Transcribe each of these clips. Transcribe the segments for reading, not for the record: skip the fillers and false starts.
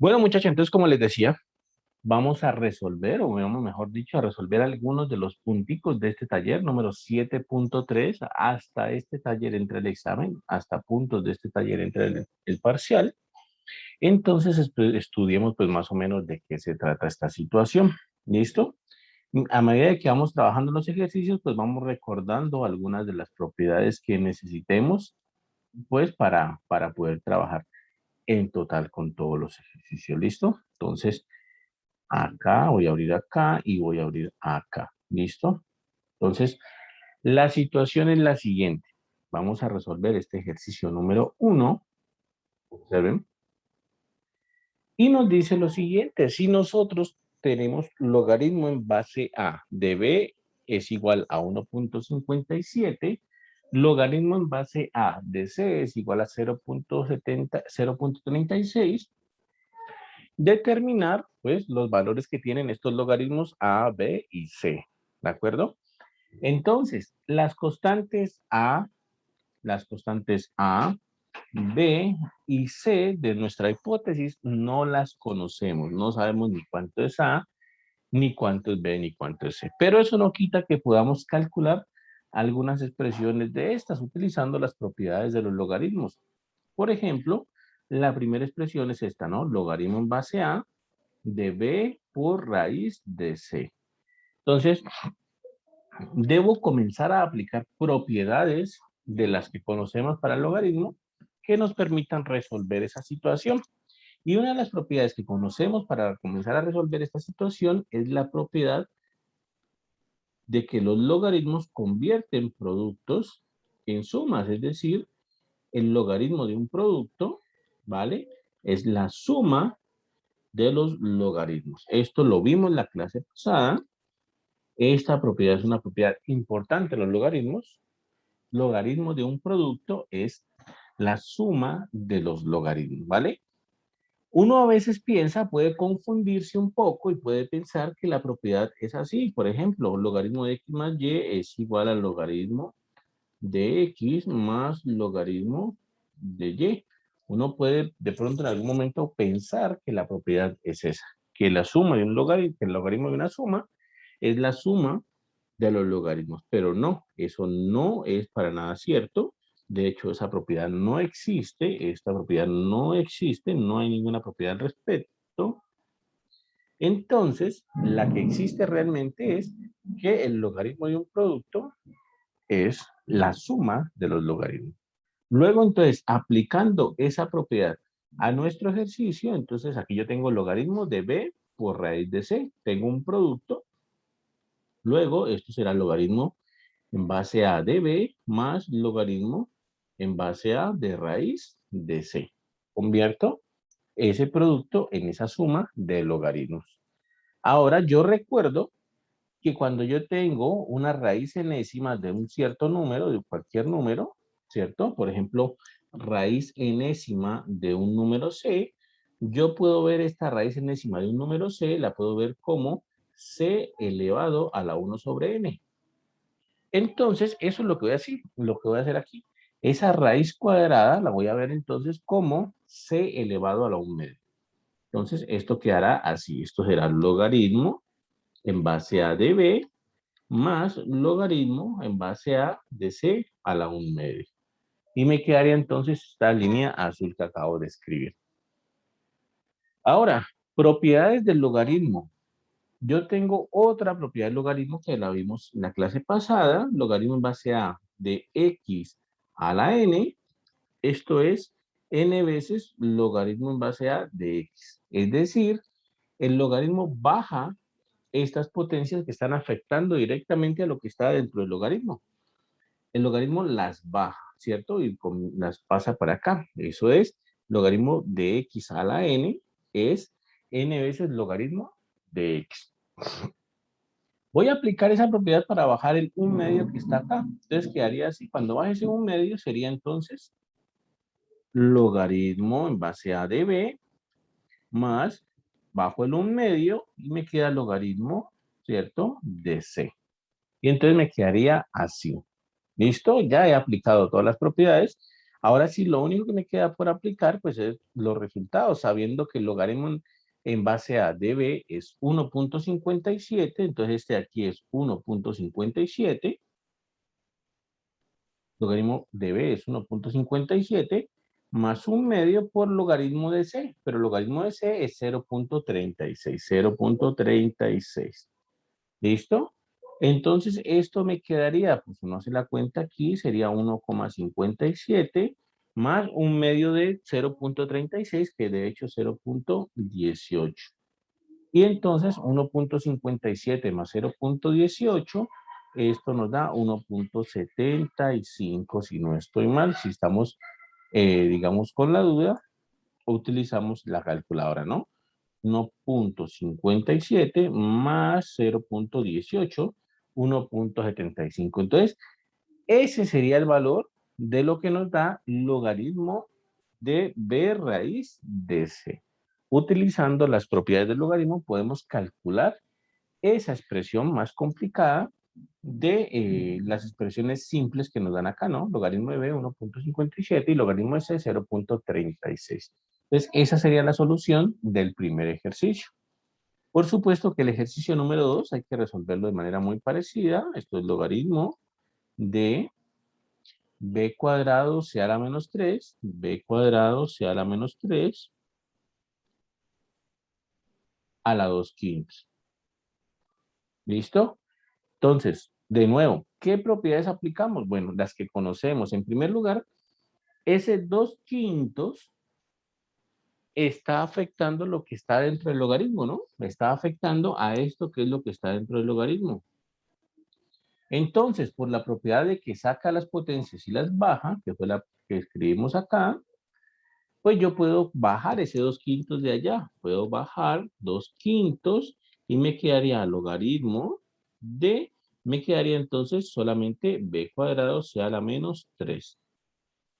Bueno, muchachos, entonces, como les decía, vamos a resolver, o vamos, mejor dicho, a resolver algunos de los punticos de este taller número 7.3 hasta este taller entre el examen, hasta puntos de este taller entre el parcial. Entonces, estudiemos pues más o menos de qué se trata esta situación. ¿Listo? A medida que vamos trabajando en los ejercicios, pues vamos recordando algunas de las propiedades que necesitemos, pues para poder trabajar en total con todos los ejercicios. ¿Listo? Entonces, acá, voy a abrir acá y voy a abrir acá. ¿Listo? Entonces, la situación es la siguiente. Vamos a resolver este ejercicio número 1. Observen. Y nos dice lo siguiente. Si nosotros tenemos logaritmo en base A de B es igual a 1.57, logaritmo en base A de C es igual a 0.36, determinar pues los valores que tienen estos logaritmos A, B y C. ¿De acuerdo? Entonces, las constantes A, B y C de nuestra hipótesis no las conocemos. No sabemos ni cuánto es A, ni cuánto es B, ni cuánto es C. Pero eso no quita que podamos calcular algunas expresiones de estas utilizando las propiedades de los logaritmos. Por ejemplo, la primera expresión es esta, ¿no? Logaritmo en base A de B por raíz de C. Entonces, debo comenzar a aplicar propiedades de las que conocemos para el logaritmo que nos permitan resolver esa situación. Y una de las propiedades que conocemos para comenzar a resolver esta situación es la propiedad de que los logaritmos convierten productos en sumas, es decir, el logaritmo de un producto, ¿vale? Es la suma de los logaritmos. Esto lo vimos en la clase pasada. Esta propiedad es una propiedad importante de los logaritmos. Logaritmo de un producto es la suma de los logaritmos, ¿vale? Uno a veces piensa, puede confundirse un poco y puede pensar que la propiedad es así. Por ejemplo, logaritmo de x más y es igual al logaritmo de x más logaritmo de y. Uno puede de pronto en algún momento pensar que la propiedad es esa, que la suma de un logaritmo, que el logaritmo de una suma es la suma de los logaritmos, pero no, eso no es para nada cierto. De hecho, esa propiedad no existe, esta propiedad no existe, no hay ninguna propiedad al respecto. Entonces, la que existe realmente es que el logaritmo de un producto es la suma de los logaritmos. Luego, entonces, aplicando esa propiedad a nuestro ejercicio, entonces aquí yo tengo logaritmo de b por raíz de c. Tengo un producto. Luego, esto será el logaritmo en base a de b más logaritmo en base a de raíz de c. Convierto ese producto en esa suma de logaritmos. Ahora, yo recuerdo que cuando yo tengo una raíz enésima de un cierto número, de cualquier número, ¿cierto? Por ejemplo, raíz enésima de un número c, yo puedo ver esta raíz enésima de un número c, la puedo ver como c elevado a la 1 sobre n. Entonces, eso es lo que voy a decir, lo que voy a hacer aquí. Esa raíz cuadrada la voy a ver entonces como c elevado a la 1 medio. Entonces, esto quedará así. Esto será logaritmo en base a de b más logaritmo en base a de c a la 1 medio. Y me quedaría entonces esta línea azul que acabo de escribir. Ahora, propiedades del logaritmo. Yo tengo otra propiedad del logaritmo que la vimos en la clase pasada, logaritmo en base a de x a la n, esto es n veces logaritmo en base a de x. Es decir, el logaritmo baja estas potencias que están afectando directamente a lo que está dentro del logaritmo. El logaritmo las baja, ¿cierto? Y las pasa para acá. Eso es, logaritmo de x a la n es n veces logaritmo de x. Voy a aplicar esa propiedad para bajar el 1 medio que está acá. Entonces quedaría así. Cuando baje ese 1 medio sería entonces logaritmo en base a de b más bajo el 1 medio y me queda logaritmo, ¿cierto? De c. Y entonces me quedaría así. ¿Listo? Ya he aplicado todas las propiedades. Ahora sí, lo único que me queda por aplicar, pues es los resultados, sabiendo que el logaritmo en base a de b es 1.57, entonces este de aquí es 1.57, logaritmo de b es 1.57, más un medio por logaritmo de c, pero el logaritmo de c es 0.36, 0.36. ¿Listo? Entonces, esto me quedaría, pues uno hace la cuenta aquí, sería 1,57 más un medio de 0.36, que de hecho es 0.18. Y entonces 1.57 más 0.18, esto nos da 1.75, si no estoy mal, si estamos, digamos, con la duda, utilizamos la calculadora, ¿no? 1.57 más 0.18, 1.75. Entonces, ese sería el valor de lo que nos da logaritmo de b raíz de c. Utilizando las propiedades del logaritmo podemos calcular esa expresión más complicada de las expresiones simples que nos dan acá, ¿no? Logaritmo de b 1.57 y logaritmo de c 0.36. Entonces, esa sería la solución del primer ejercicio. Por supuesto que el ejercicio número 2 hay que resolverlo de manera muy parecida. Esto es logaritmo de b cuadrado c a la menos 3, b cuadrado c a la menos 3 a la 2 quintos. ¿Listo? Entonces, de nuevo, ¿qué propiedades aplicamos? Bueno, las que conocemos. En primer lugar, ese 2 quintos está afectando lo que está dentro del logaritmo, ¿no? Está afectando a esto que es lo que está dentro del logaritmo. Entonces, por la propiedad de que saca las potencias y las baja, que fue la que escribimos acá, pues yo puedo bajar ese 2 quintos de allá. Puedo bajar 2 quintos y me quedaría logaritmo de, me quedaría entonces solamente b cuadrado c a la menos 3.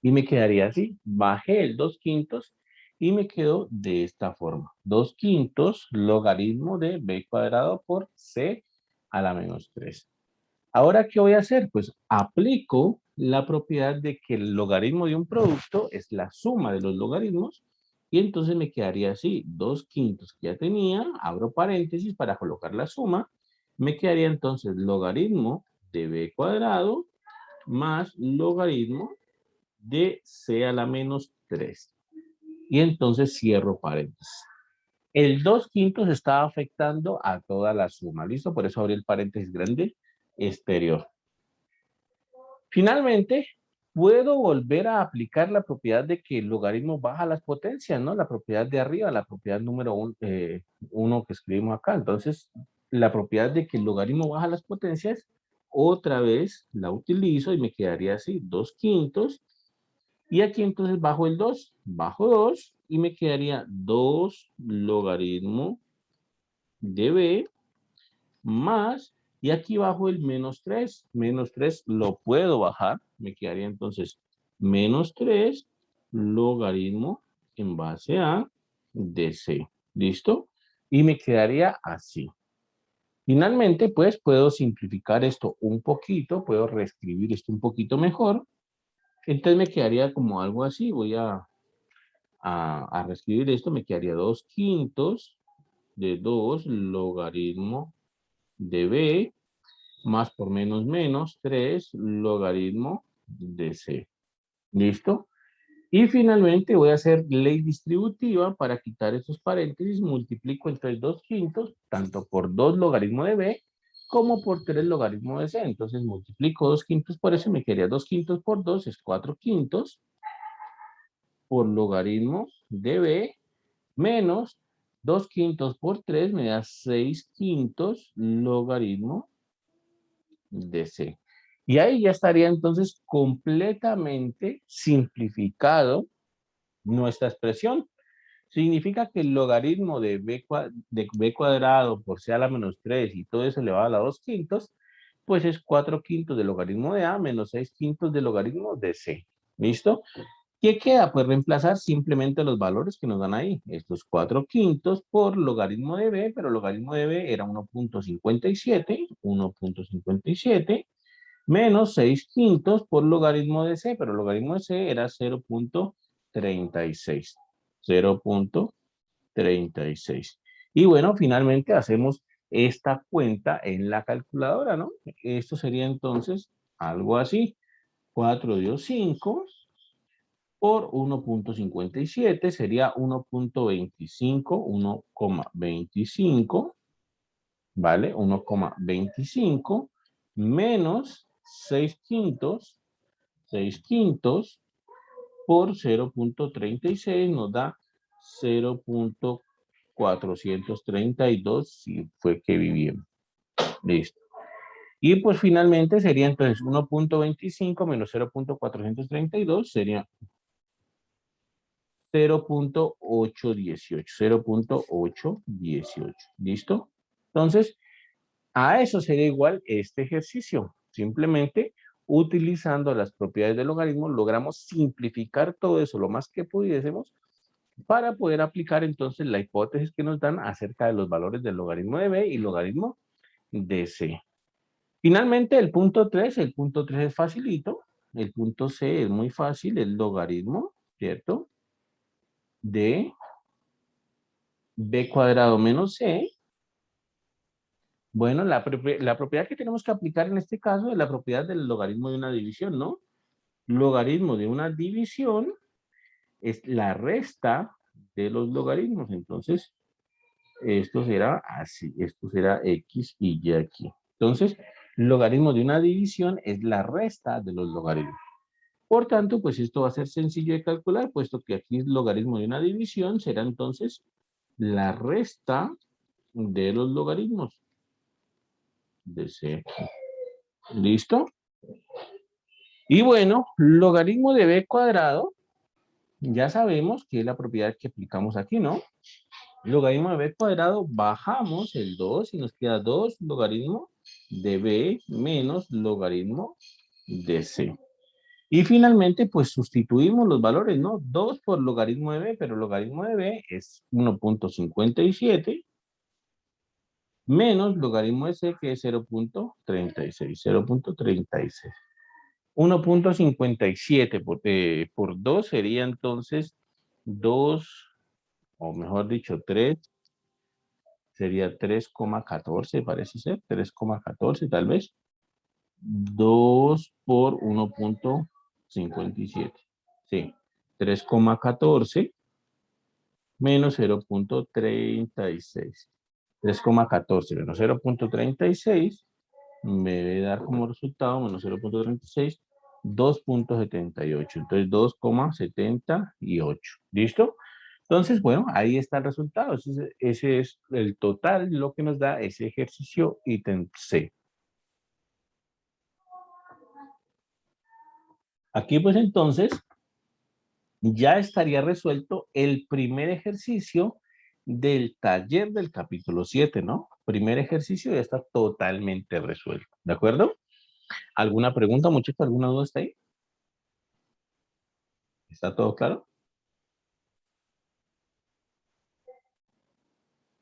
Y me quedaría así. Bajé el 2 quintos y me quedó de esta forma. 2 quintos logaritmo de b cuadrado por c a la menos 3. Ahora, ¿qué voy a hacer? Pues aplico la propiedad de que el logaritmo de un producto es la suma de los logaritmos y entonces me quedaría así, 2 quintos que ya tenía, abro paréntesis para colocar la suma, me quedaría entonces logaritmo de b cuadrado más logaritmo de c a la menos 3. Y entonces cierro paréntesis. El 2 quintos está afectando a toda la suma, ¿listo? Por eso abrí el paréntesis grande exterior. Finalmente, puedo volver a aplicar la propiedad de que el logaritmo baja las potencias, ¿no? La propiedad de arriba, la propiedad número 1 que escribimos acá. Entonces, la propiedad de que el logaritmo baja las potencias, otra vez la utilizo y me quedaría así, 2 quintos. Y aquí entonces bajo el 2, bajo 2 y me quedaría 2 logaritmo de b más, y aquí bajo el menos 3 lo puedo bajar, me quedaría entonces menos 3 logaritmo en base a de c, ¿listo? Y me quedaría así. Finalmente, pues puedo simplificar esto un poquito, puedo reescribir esto un poquito mejor, entonces me quedaría como algo así, voy a reescribir esto, me quedaría 2 quintos de 2 logaritmo de b más por menos menos 3 logaritmo de c. ¿Listo? Y finalmente voy a hacer ley distributiva para quitar estos paréntesis. Multiplico entre 2 quintos, tanto por 2 logaritmo de b como por 3 logaritmo de c. Entonces multiplico 2 quintos por eso y me quedaría 2 quintos por 2 es 4 quintos por logaritmo de b menos 2 quintos por 3 me da 6 quintos logaritmo de c. Y ahí ya estaría entonces completamente simplificado nuestra expresión. Significa que el logaritmo de b cuadrado por c a la menos 3 y todo eso elevado a la 2 quintos, pues es 4 quintos del logaritmo de a menos 6 quintos del logaritmo de c. ¿Listo? ¿Qué queda? Pues reemplazar simplemente los valores que nos dan ahí. Estos 4 quintos por logaritmo de b, pero logaritmo de b era 1.57, 1.57 menos 6 quintos por logaritmo de c, pero el logaritmo de c era 0.36. 0.36. Y bueno, finalmente hacemos esta cuenta en la calculadora, ¿no? Esto sería entonces algo así. 4 dio 5 por 1.57 sería 1.25, 1,25, ¿vale? 1,25 menos 6 quintos, 6 quintos por 0.36 nos da 0.432 si fue que vivimos. Listo. Y pues finalmente sería entonces 1.25 menos 0.432 sería 0.818. 0.818. ¿Listo? Entonces, a eso sería igual este ejercicio. Simplemente utilizando las propiedades del logaritmo logramos simplificar todo eso lo más que pudiésemos para poder aplicar entonces la hipótesis que nos dan acerca de los valores del logaritmo de b y logaritmo de c. Finalmente el punto 3 es facilito, el punto c es muy fácil, el logaritmo, ¿cierto? De b cuadrado menos c. Bueno, la propiedad que tenemos que aplicar en este caso es la propiedad del logaritmo de una división, ¿no? Logaritmo de una división es la resta de los logaritmos. Entonces, esto será así, esto será x y y aquí. Entonces, logaritmo de una división es la resta de los logaritmos. Por tanto, pues esto va a ser sencillo de calcular, puesto que aquí el logaritmo de una división será entonces la resta de los logaritmos de c. ¿Listo? Y bueno, logaritmo de b cuadrado, ya sabemos que es la propiedad que aplicamos aquí, ¿no? Logaritmo de b cuadrado, bajamos el 2 y nos queda 2 logaritmo de b menos logaritmo de c. Y finalmente, pues sustituimos los valores, ¿no? 2 por logaritmo de b, pero logaritmo de b es 1.57 menos logaritmo de c, que es 0.36. 0.36. 1.57 por 2 sería entonces 2, o mejor dicho, 3, sería 3,14, parece ser, 3,14 tal vez. 2 por 1.57. Sí, 3,14 menos 0.36. 3,14 menos 0.36 me debe dar como resultado menos 0.36, 2.78. Entonces 2,78. ¿Listo? Entonces, bueno, ahí está el resultado. Ese es el total, lo que nos da ese ejercicio ítem C. Aquí pues entonces ya estaría resuelto el primer ejercicio del taller del capítulo 7, ¿no? Primer ejercicio ya está totalmente resuelto, ¿de acuerdo? ¿Alguna pregunta, muchachos? ¿Alguna duda está ahí? ¿Está todo claro?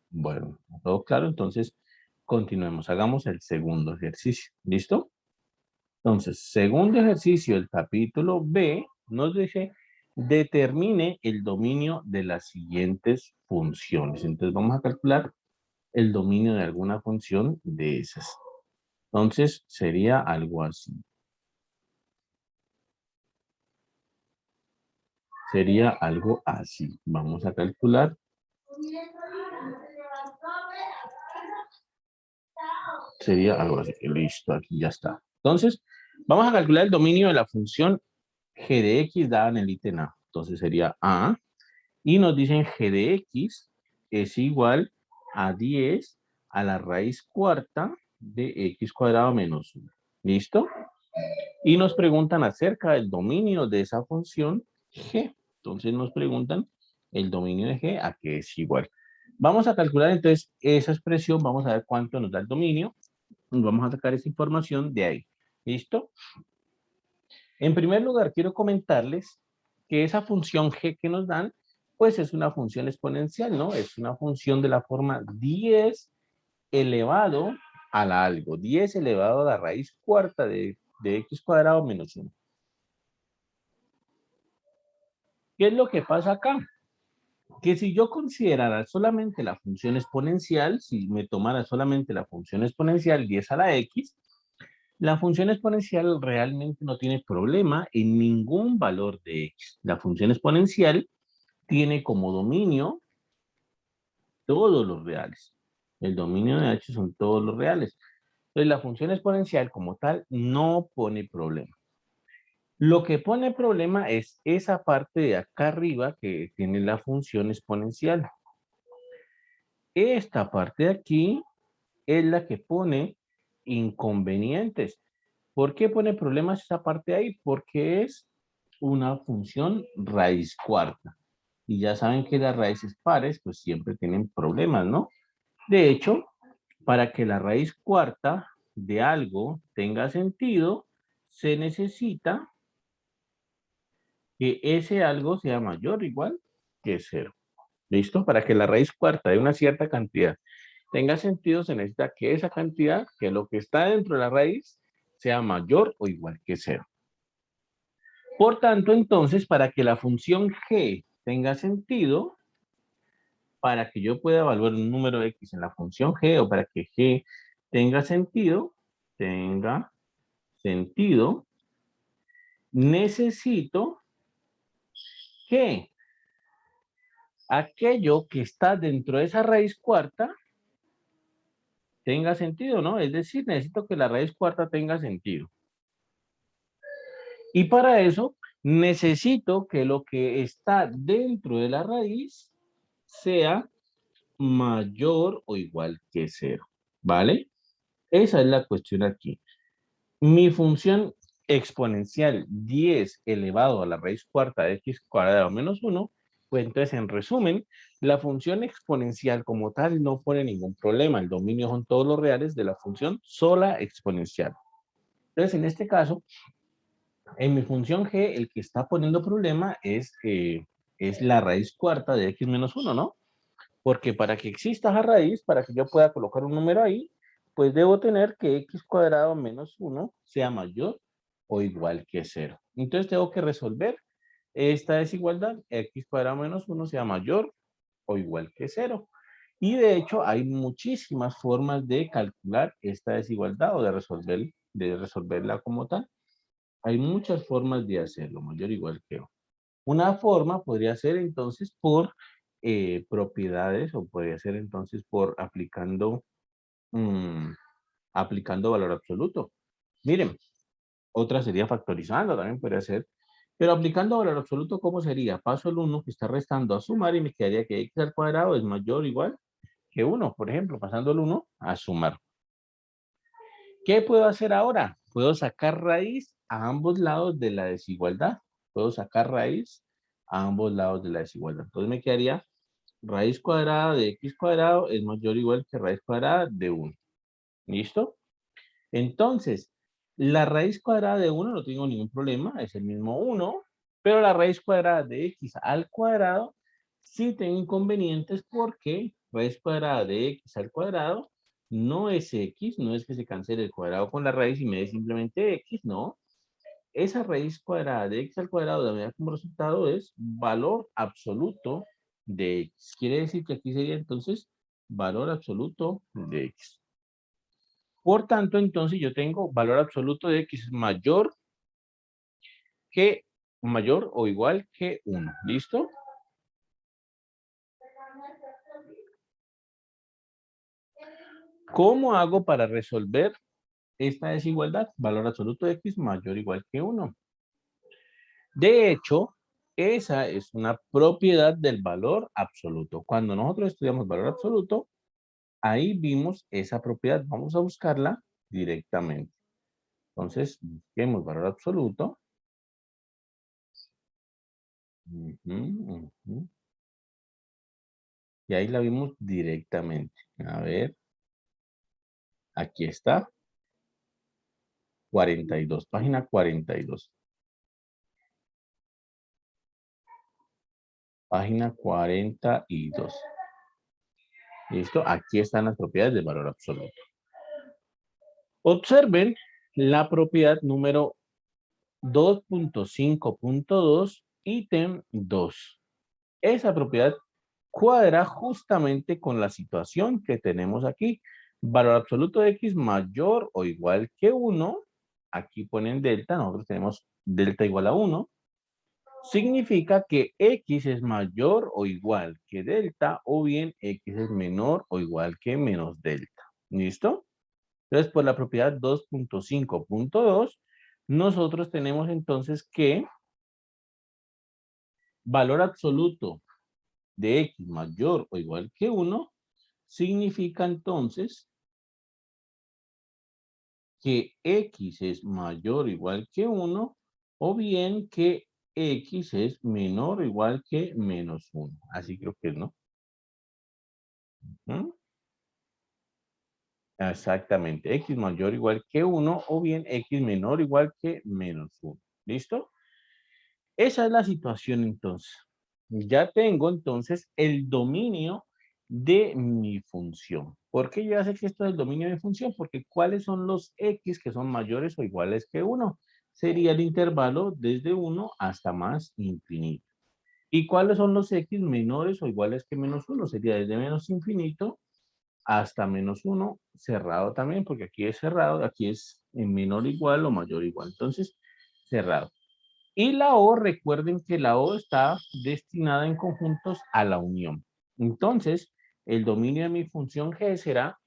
Bueno, todo claro, entonces continuemos. Hagamos el segundo ejercicio. ¿Listo? Entonces, segundo ejercicio del capítulo B nos dice, determine el dominio de las siguientes funciones. Entonces, vamos a calcular el dominio de alguna función de esas. Entonces, sería algo así. Sería algo así. Vamos a calcular. Sería algo así. Listo, aquí ya está. Entonces, vamos a calcular el dominio de la función g de x dada en el ítem A. Entonces, sería A. Y nos dicen g de x es igual a 10 a la raíz cuarta de x cuadrado menos 1. ¿Listo? Y nos preguntan acerca del dominio de esa función g. Entonces nos preguntan el dominio de g a qué es igual. Vamos a calcular entonces esa expresión, vamos a ver cuánto nos da el dominio. Vamos a sacar esa información de ahí. ¿Listo? En primer lugar, quiero comentarles que esa función g que nos dan, pues es una función exponencial, ¿no? Es una función de la forma 10 elevado a la algo. 10 elevado a la raíz cuarta de de x cuadrado menos 1. ¿Qué es lo que pasa acá? Que si yo considerara solamente la función exponencial, si me tomara solamente la función exponencial 10 a la x, la función exponencial realmente no tiene problema en ningún valor de x. La función exponencial tiene como dominio todos los reales. El dominio de h son todos los reales. Entonces la función exponencial como tal no pone problema. Lo que pone problema es esa parte de acá arriba que tiene la función exponencial. Esta parte de aquí es la que pone inconvenientes. ¿Por qué pone problemas esa parte de ahí? Porque es una función raíz cuarta. Y ya saben que las raíces pares pues siempre tienen problemas, ¿no? De hecho, para que la raíz cuarta de algo tenga sentido, se necesita que ese algo sea mayor o igual que 0. ¿Listo? Para que la raíz cuarta de una cierta cantidad tenga sentido, se necesita que esa cantidad, que lo que está dentro de la raíz, sea mayor o igual que 0. Por tanto, entonces, para que la función g tenga sentido, para que yo pueda evaluar un número x en la función g, o para que g tenga sentido, necesito que aquello que está dentro de esa raíz cuarta tenga sentido, ¿no? Es decir, necesito que la raíz cuarta tenga sentido. Y para eso necesito que lo que está dentro de la raíz sea mayor o igual que 0, ¿vale? Esa es la cuestión aquí. Mi función exponencial 10 elevado a la raíz cuarta de x cuadrado menos 1, pues entonces en resumen, la función exponencial como tal no pone ningún problema. El dominio son todos los reales de la función sola exponencial. Entonces en este caso, en mi función g, el que está poniendo problema es la raíz cuarta de x menos 1, ¿no? Porque para que exista esa raíz, para que yo pueda colocar un número ahí, pues debo tener que x cuadrado menos 1 sea mayor o igual que 0. Entonces tengo que resolver esta desigualdad, x cuadrado menos 1 sea mayor o igual que 0. Y de hecho hay muchísimas formas de calcular esta desigualdad o de resolverla como tal. Hay muchas formas de hacerlo, mayor o igual que 1. Una forma podría ser entonces por propiedades o podría ser entonces por aplicando valor absoluto. Miren, otra sería factorizando, también podría ser. Pero aplicando valor absoluto, ¿cómo sería? Paso el 1 que está restando a sumar y me quedaría que x al cuadrado es mayor o igual que 1. Por ejemplo, pasando el 1 a sumar. ¿Qué puedo hacer ahora? Puedo sacar raíz a ambos lados de la desigualdad. Puedo sacar raíz a ambos lados de la desigualdad. Entonces me quedaría raíz cuadrada de x cuadrado es mayor o igual que raíz cuadrada de 1. ¿Listo? Entonces, la raíz cuadrada de 1 no tengo ningún problema, es el mismo 1, pero la raíz cuadrada de x al cuadrado sí tengo inconvenientes porque raíz cuadrada de x al cuadrado no es x, no es que se cancele el cuadrado con la raíz y me dé simplemente x, no. Esa raíz cuadrada de x al cuadrado de manera como resultado es valor absoluto de x. Quiere decir que aquí sería entonces valor absoluto de x. Por tanto, entonces yo tengo valor absoluto de x mayor o igual que 1. ¿Listo? ¿Cómo hago para resolver esta desigualdad? Valor absoluto de x mayor o igual que 1. De hecho, esa es una propiedad del valor absoluto. Cuando nosotros estudiamos valor absoluto, ahí vimos esa propiedad. Vamos a buscarla directamente. Entonces, busquemos valor absoluto. Y ahí la vimos directamente. A ver, aquí está. 42, página 42. Página 42. ¿Listo? Aquí están las propiedades del valor absoluto. Observen la propiedad número 2.5.2, ítem 2. Esa propiedad cuadra justamente con la situación que tenemos aquí. Valor absoluto de x mayor o igual que 1. Aquí ponen delta, nosotros tenemos delta igual a 1. Significa que x es mayor o igual que delta, o bien x es menor o igual que menos delta. ¿Listo? Entonces, por la propiedad 2.5.2, nosotros tenemos entonces que valor absoluto de x mayor o igual que 1 significa entonces que x es mayor o igual que 1, o bien que x es menor o igual que menos 1. Así creo que es, ¿no? ¿Mm? Exactamente, x mayor o igual que 1, o bien x menor o igual que menos 1. ¿Listo? Esa es la situación entonces. Ya tengo entonces el dominio de mi función. ¿Por qué yo sé que esto es el dominio de función? Porque ¿cuáles son los x que son mayores o iguales que 1? Sería el intervalo desde 1 hasta más infinito. ¿Y cuáles son los x menores o iguales que menos 1? Sería desde menos infinito hasta menos 1, cerrado también, porque aquí es cerrado, aquí es en menor igual o mayor igual. Entonces, cerrado. Y la O, recuerden que la O está destinada en conjuntos a la unión. Entonces, el dominio de mi función G será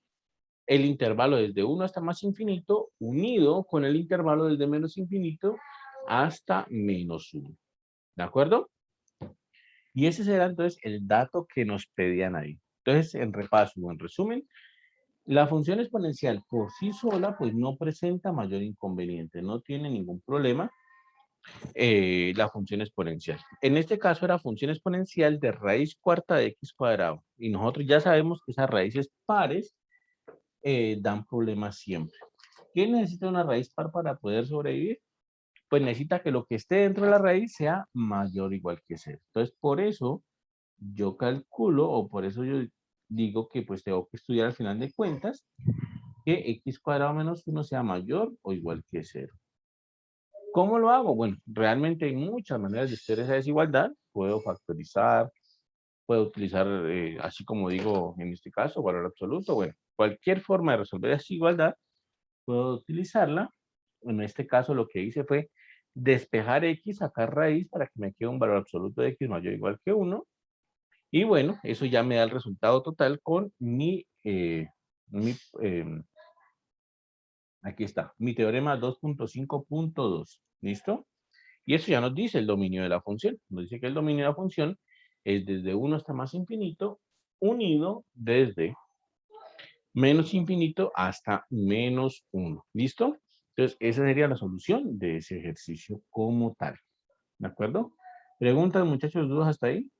el intervalo desde 1 hasta más infinito, unido con el intervalo desde menos infinito hasta menos 1. ¿De acuerdo? Y ese será entonces el dato que nos pedían ahí. Entonces, en repaso o en resumen, la función exponencial por sí sola, pues no presenta mayor inconveniente, no tiene ningún problema la función exponencial. En este caso era función exponencial de raíz cuarta de x cuadrado. Y nosotros ya sabemos que esas raíces pares dan problemas siempre. ¿Quién necesita una raíz par para poder sobrevivir? Pues necesita que lo que esté dentro de la raíz sea mayor o igual que cero. Entonces, por eso yo calculo, o por eso yo digo que pues tengo que estudiar al final de cuentas, que x cuadrado menos 1 sea mayor o igual que cero. ¿Cómo lo hago? Bueno, realmente hay muchas maneras de hacer esa desigualdad. Puedo factorizar, puedo utilizar, así como digo en este caso, valor absoluto. Bueno, cualquier forma de resolver esa desigualdad, puedo utilizarla. En este caso lo que hice fue despejar x, sacar raíz para que me quede un valor absoluto de x mayor o igual que 1. Y bueno, eso ya me da el resultado total con mi aquí está, mi teorema 2.5.2. ¿Listo? Y eso ya nos dice el dominio de la función. Nos dice que el dominio de la función es desde 1 hasta más infinito, unido desde menos infinito hasta menos 1. ¿Listo? Entonces, esa sería la solución de ese ejercicio como tal. ¿De acuerdo? ¿Preguntas, muchachos, dudas hasta ahí?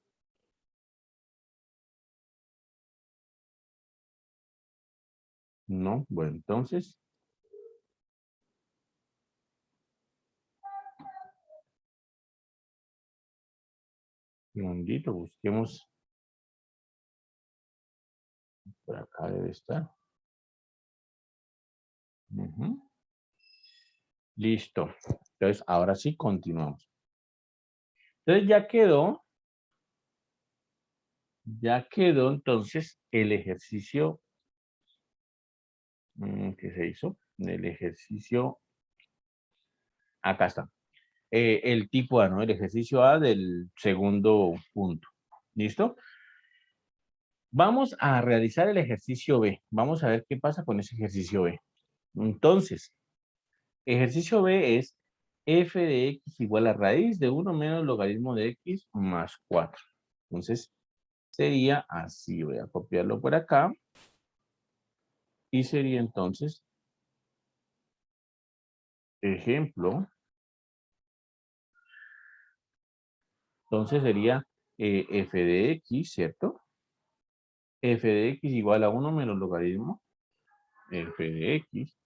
No. Bueno, entonces, un momentito, busquemos. Por acá debe estar. Ujú. Listo. Entonces, ahora sí, continuamos. Entonces, ya quedó entonces el ejercicio que se hizo. El ejercicio, acá está. El tipo A, ¿no? El ejercicio A del segundo punto. ¿Listo? Vamos a realizar el ejercicio B. Vamos a ver qué pasa con ese ejercicio B. Entonces, ejercicio B es f de x igual a raíz de 1 menos logaritmo de x más 4. Entonces, sería así. Voy a copiarlo por acá. Y sería entonces, ejemplo. Entonces sería f de x, ¿cierto? F de x igual a 1 menos logaritmo f de x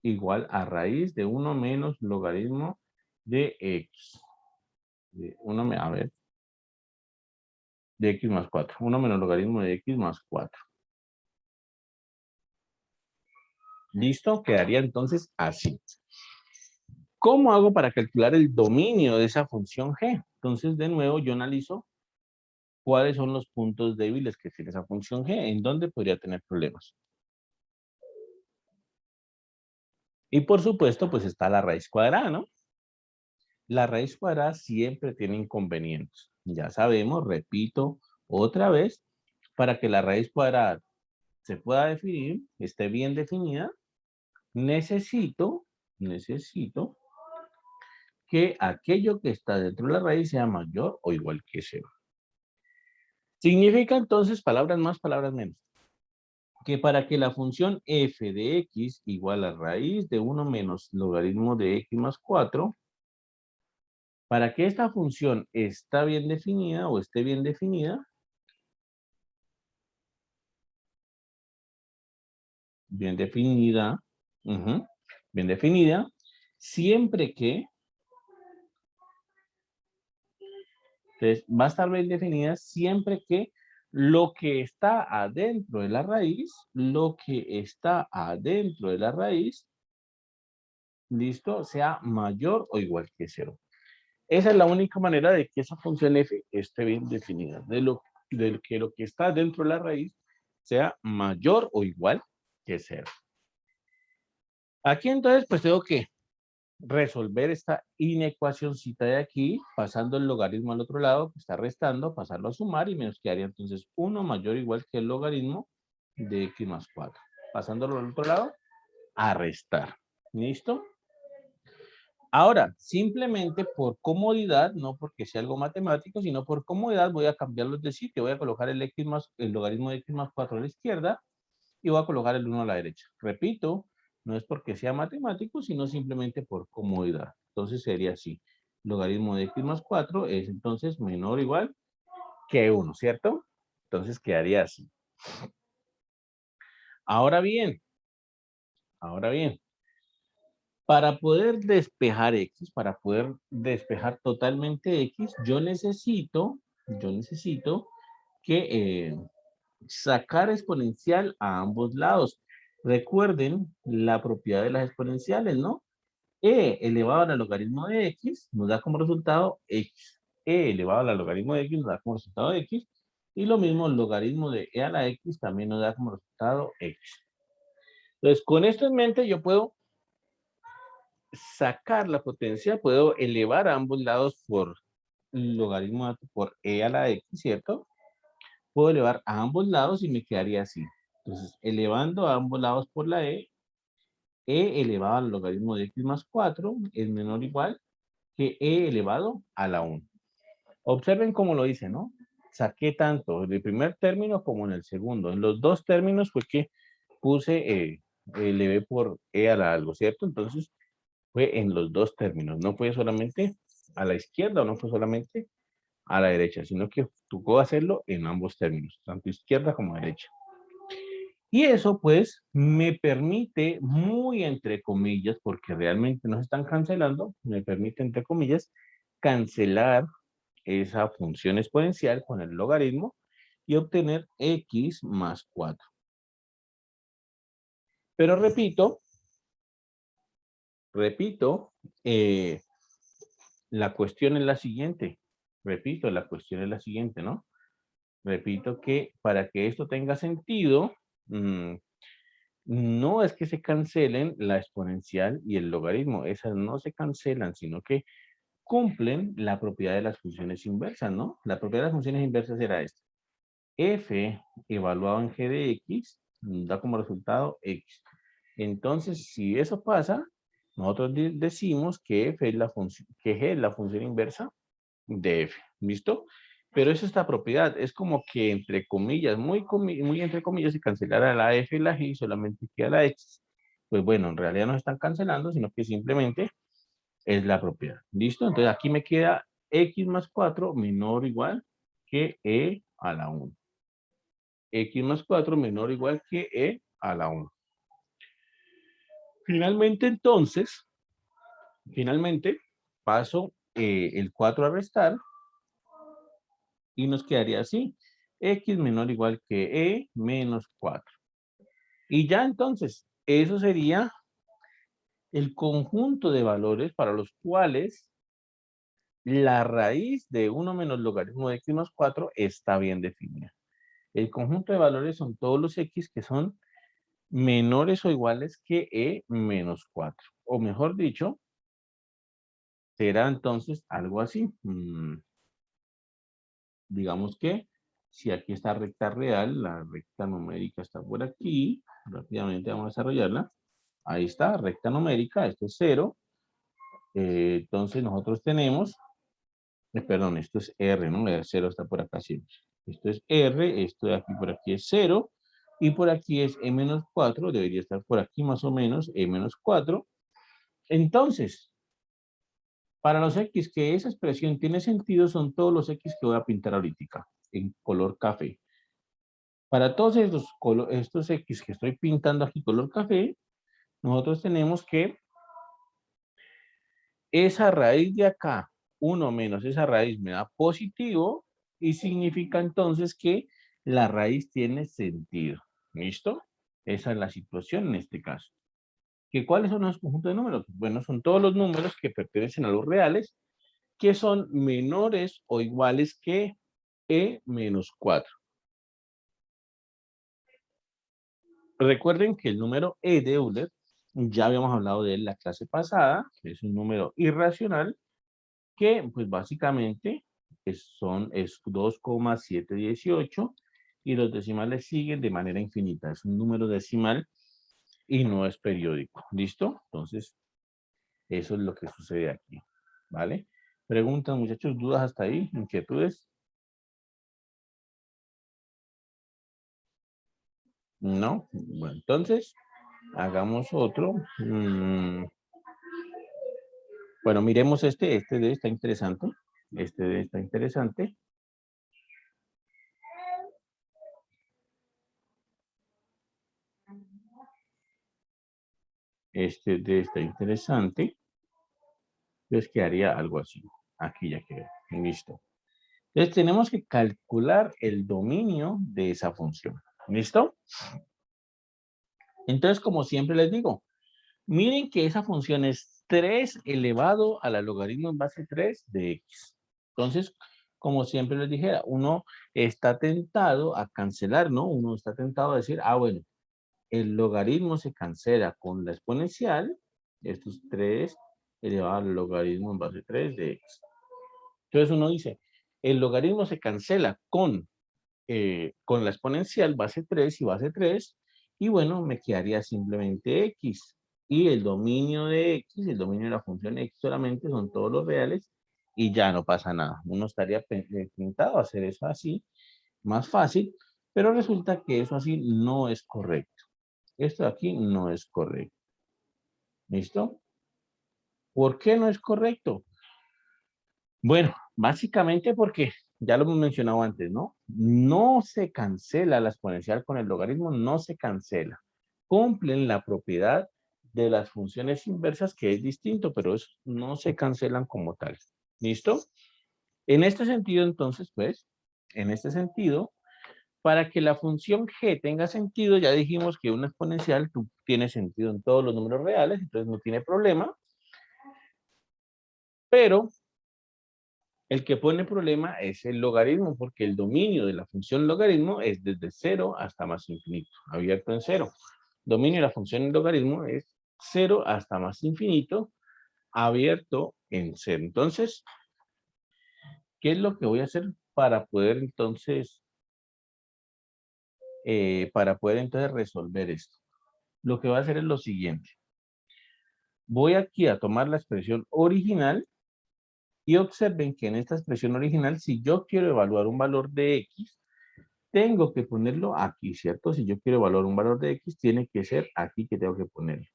igual a raíz de 1 menos logaritmo de x. De 1, a ver, de x más 4. 1 menos logaritmo de x más 4. ¿Listo? Quedaría entonces así. ¿Cómo hago para calcular el dominio de esa función g? Entonces, de nuevo, yo analizo cuáles son los puntos débiles que tiene esa función g, en dónde podría tener problemas. Y por supuesto, pues está la raíz cuadrada, ¿no? La raíz cuadrada siempre tiene inconvenientes. Ya sabemos, repito otra vez, para que la raíz cuadrada se pueda definir, esté bien definida, necesito que aquello que está dentro de la raíz sea mayor o igual que cero. Significa entonces, palabras más, palabras menos, que para que la función f de x igual a raíz de 1 menos logaritmo de x más 4, para que esta función está bien definida o esté bien definida, bien definida, bien definida, siempre que, entonces, va a estar bien definida siempre que lo que está adentro de la raíz, listo, sea mayor o igual que cero. Esa es la única manera de que esa función f esté bien definida, de lo que está dentro de la raíz sea mayor o igual que cero. Aquí entonces pues tengo que resolver esta inecuacióncita de aquí, pasando el logaritmo al otro lado, que está restando, pasarlo a sumar y me nos quedaría entonces 1 mayor o igual que el logaritmo de x más 4. Pasándolo al otro lado, a restar. ¿Listo? Ahora, simplemente por comodidad, no porque sea algo matemático, sino por comodidad voy a cambiarlos de sitio. Voy a colocar el logaritmo de x más 4 a la izquierda y voy a colocar el 1 a la derecha. Repito, no es porque sea matemático, sino simplemente por comodidad. Entonces sería así. Logaritmo de x más 4 es entonces menor o igual que 1, ¿cierto? Entonces quedaría así. Ahora bien, para poder despejar x, para poder despejar totalmente x, yo necesito que sacar exponencial a ambos lados. Recuerden la propiedad de las exponenciales, ¿no? E elevado al logaritmo de x nos da como resultado x. E elevado al logaritmo de x nos da como resultado x. Y lo mismo, el logaritmo de e a la x también nos da como resultado x. Entonces, con esto en mente, yo puedo sacar la potencia, puedo elevar a ambos lados por logaritmo por e a la x, ¿cierto? Puedo elevar a ambos lados y me quedaría así. Entonces, elevando a ambos lados por la e elevado al logaritmo de x más 4 es menor o igual que e elevado a la 1. Observen cómo lo hice, ¿no? Saqué tanto en el primer término como en el segundo. En los dos términos fue que puse, elevé por e a la algo, ¿cierto? Entonces, fue en los dos términos. No fue solamente a la izquierda o no fue solamente a la derecha, sino que tocó hacerlo en ambos términos, tanto izquierda como derecha. Y eso pues me permite, muy entre comillas, porque realmente no se están cancelando, me permite entre comillas cancelar esa función exponencial con el logaritmo y obtener x más 4. Pero repito, la cuestión es la siguiente. Repito, la cuestión es la siguiente, ¿no? Repito que para que esto tenga sentido, no es que se cancelen la exponencial y el logaritmo. Esas no se cancelan, sino que cumplen la propiedad de las funciones inversas, ¿no? La propiedad de las funciones inversas era esta. F evaluado en g de x da como resultado x. Entonces, si eso pasa, nosotros decimos que f es la función, que g es la función inversa de f. ¿Listo? Pero es esta propiedad. Es como que entre comillas, muy entre comillas, si cancelara la f y la g y solamente queda la x. Pues bueno, en realidad no se están cancelando, sino que simplemente es la propiedad. ¿Listo? Entonces aquí me queda x más 4 menor o igual que e a la 1. X más 4 menor o igual que e a la 1. Finalmente, entonces, paso el 4 a restar y nos quedaría así. X menor o igual que e menos 4. Y ya entonces, eso sería el conjunto de valores para los cuales la raíz de 1 menos logaritmo de x más 4 está bien definida. El conjunto de valores son todos los x que son menores o iguales que e menos 4. O mejor dicho, será entonces algo así. Digamos que si aquí está recta real, la recta numérica está por aquí. Rápidamente vamos a desarrollarla. Ahí está, recta numérica, esto es 0. Entonces nosotros tenemos, perdón, esto es R, ¿no? El 0 está por acá siempre. Esto es R, esto de aquí por aquí es 0. Y por aquí es E menos 4, debería estar por aquí más o menos, E menos 4. Entonces, para los X que esa expresión tiene sentido, son todos los X que voy a pintar ahorita, en color café. Para todos estos X que estoy pintando aquí color café, nosotros tenemos que esa raíz de acá, 1 menos esa raíz me da positivo y significa entonces que la raíz tiene sentido. ¿Listo? Esa es la situación en este caso. ¿Que cuáles son los conjuntos de números? Bueno, son todos los números que pertenecen a los reales que son menores o iguales que e menos 4. Recuerden que el número e de Euler, ya habíamos hablado de él en la clase pasada, que es un número irracional, que pues básicamente es 2,718 y los decimales siguen de manera infinita. Es un número decimal y no es periódico. ¿Listo? Entonces, eso es lo que sucede aquí. ¿Vale? Preguntas, muchachos, dudas hasta ahí, inquietudes. No. Bueno, entonces, hagamos otro. Bueno, miremos este de está interesante. Este de está interesante. Este de está interesante. Entonces quedaría algo así. Aquí ya quedó. Listo. Entonces tenemos que calcular el dominio de esa función. ¿Listo? Entonces, como siempre les digo, miren que esa función es 3 elevado a la logaritmo en base 3 de x. Entonces, como siempre les dijera, uno está tentado a cancelar, ¿no? Uno está tentado a decir, bueno, el logaritmo se cancela con la exponencial. Esto es 3 elevado al logaritmo en base 3 de x. Entonces uno dice, el logaritmo se cancela con la exponencial base 3 y base 3, y bueno, me quedaría simplemente x. Y el dominio de x, el dominio de la función x solamente son todos los reales, y ya no pasa nada. Uno estaría pintado a hacer eso así, más fácil, pero resulta que eso así no es correcto. Esto de aquí no es correcto. ¿Listo? ¿Por qué no es correcto? Bueno, básicamente porque ya lo hemos mencionado antes, ¿no? No se cancela la exponencial con el logaritmo, no se cancela. Cumplen la propiedad de las funciones inversas, que es distinto, pero no se cancelan como tal. ¿Listo? En este sentido, entonces, pues, en este sentido, para que la función g tenga sentido, ya dijimos que una exponencial tiene sentido en todos los números reales, entonces no tiene problema, pero el que pone problema es el logaritmo, porque el dominio de la función logaritmo es desde 0 hasta más infinito, abierto en 0. Dominio de la función logaritmo es 0 hasta más infinito, abierto en 0. Entonces, ¿qué es lo que voy a hacer para poder entonces, resolver esto? Lo que voy a hacer es lo siguiente. Voy aquí a tomar la expresión original y observen que en esta expresión original, si yo quiero evaluar un valor de x, tengo que ponerlo aquí, ¿cierto? Si yo quiero evaluar un valor de x, tiene que ser aquí que tengo que ponerlo,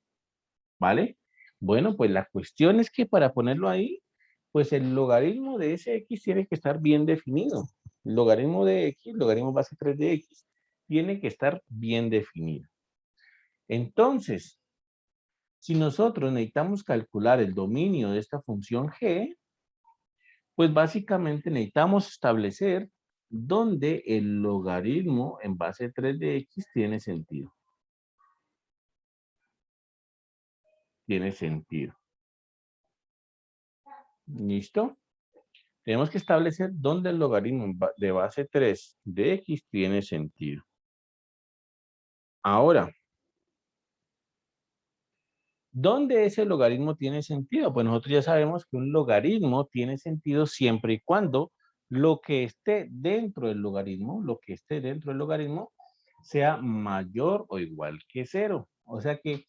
¿vale? Bueno, pues la cuestión es que para ponerlo ahí, pues el logaritmo de ese x tiene que estar bien definido. El logaritmo de x, logaritmo base 3 de x, tiene que estar bien definido. Entonces, si nosotros necesitamos calcular el dominio de esta función g, pues básicamente necesitamos establecer dónde el logaritmo en base 3 de x tiene sentido. tiene sentido. ¿Listo? Tenemos que establecer dónde el logaritmo de base 3 de x tiene sentido. Ahora, ¿dónde ese logaritmo tiene sentido? Pues nosotros ya sabemos que un logaritmo tiene sentido siempre y cuando lo que esté dentro del logaritmo, sea mayor o igual que 0. O sea que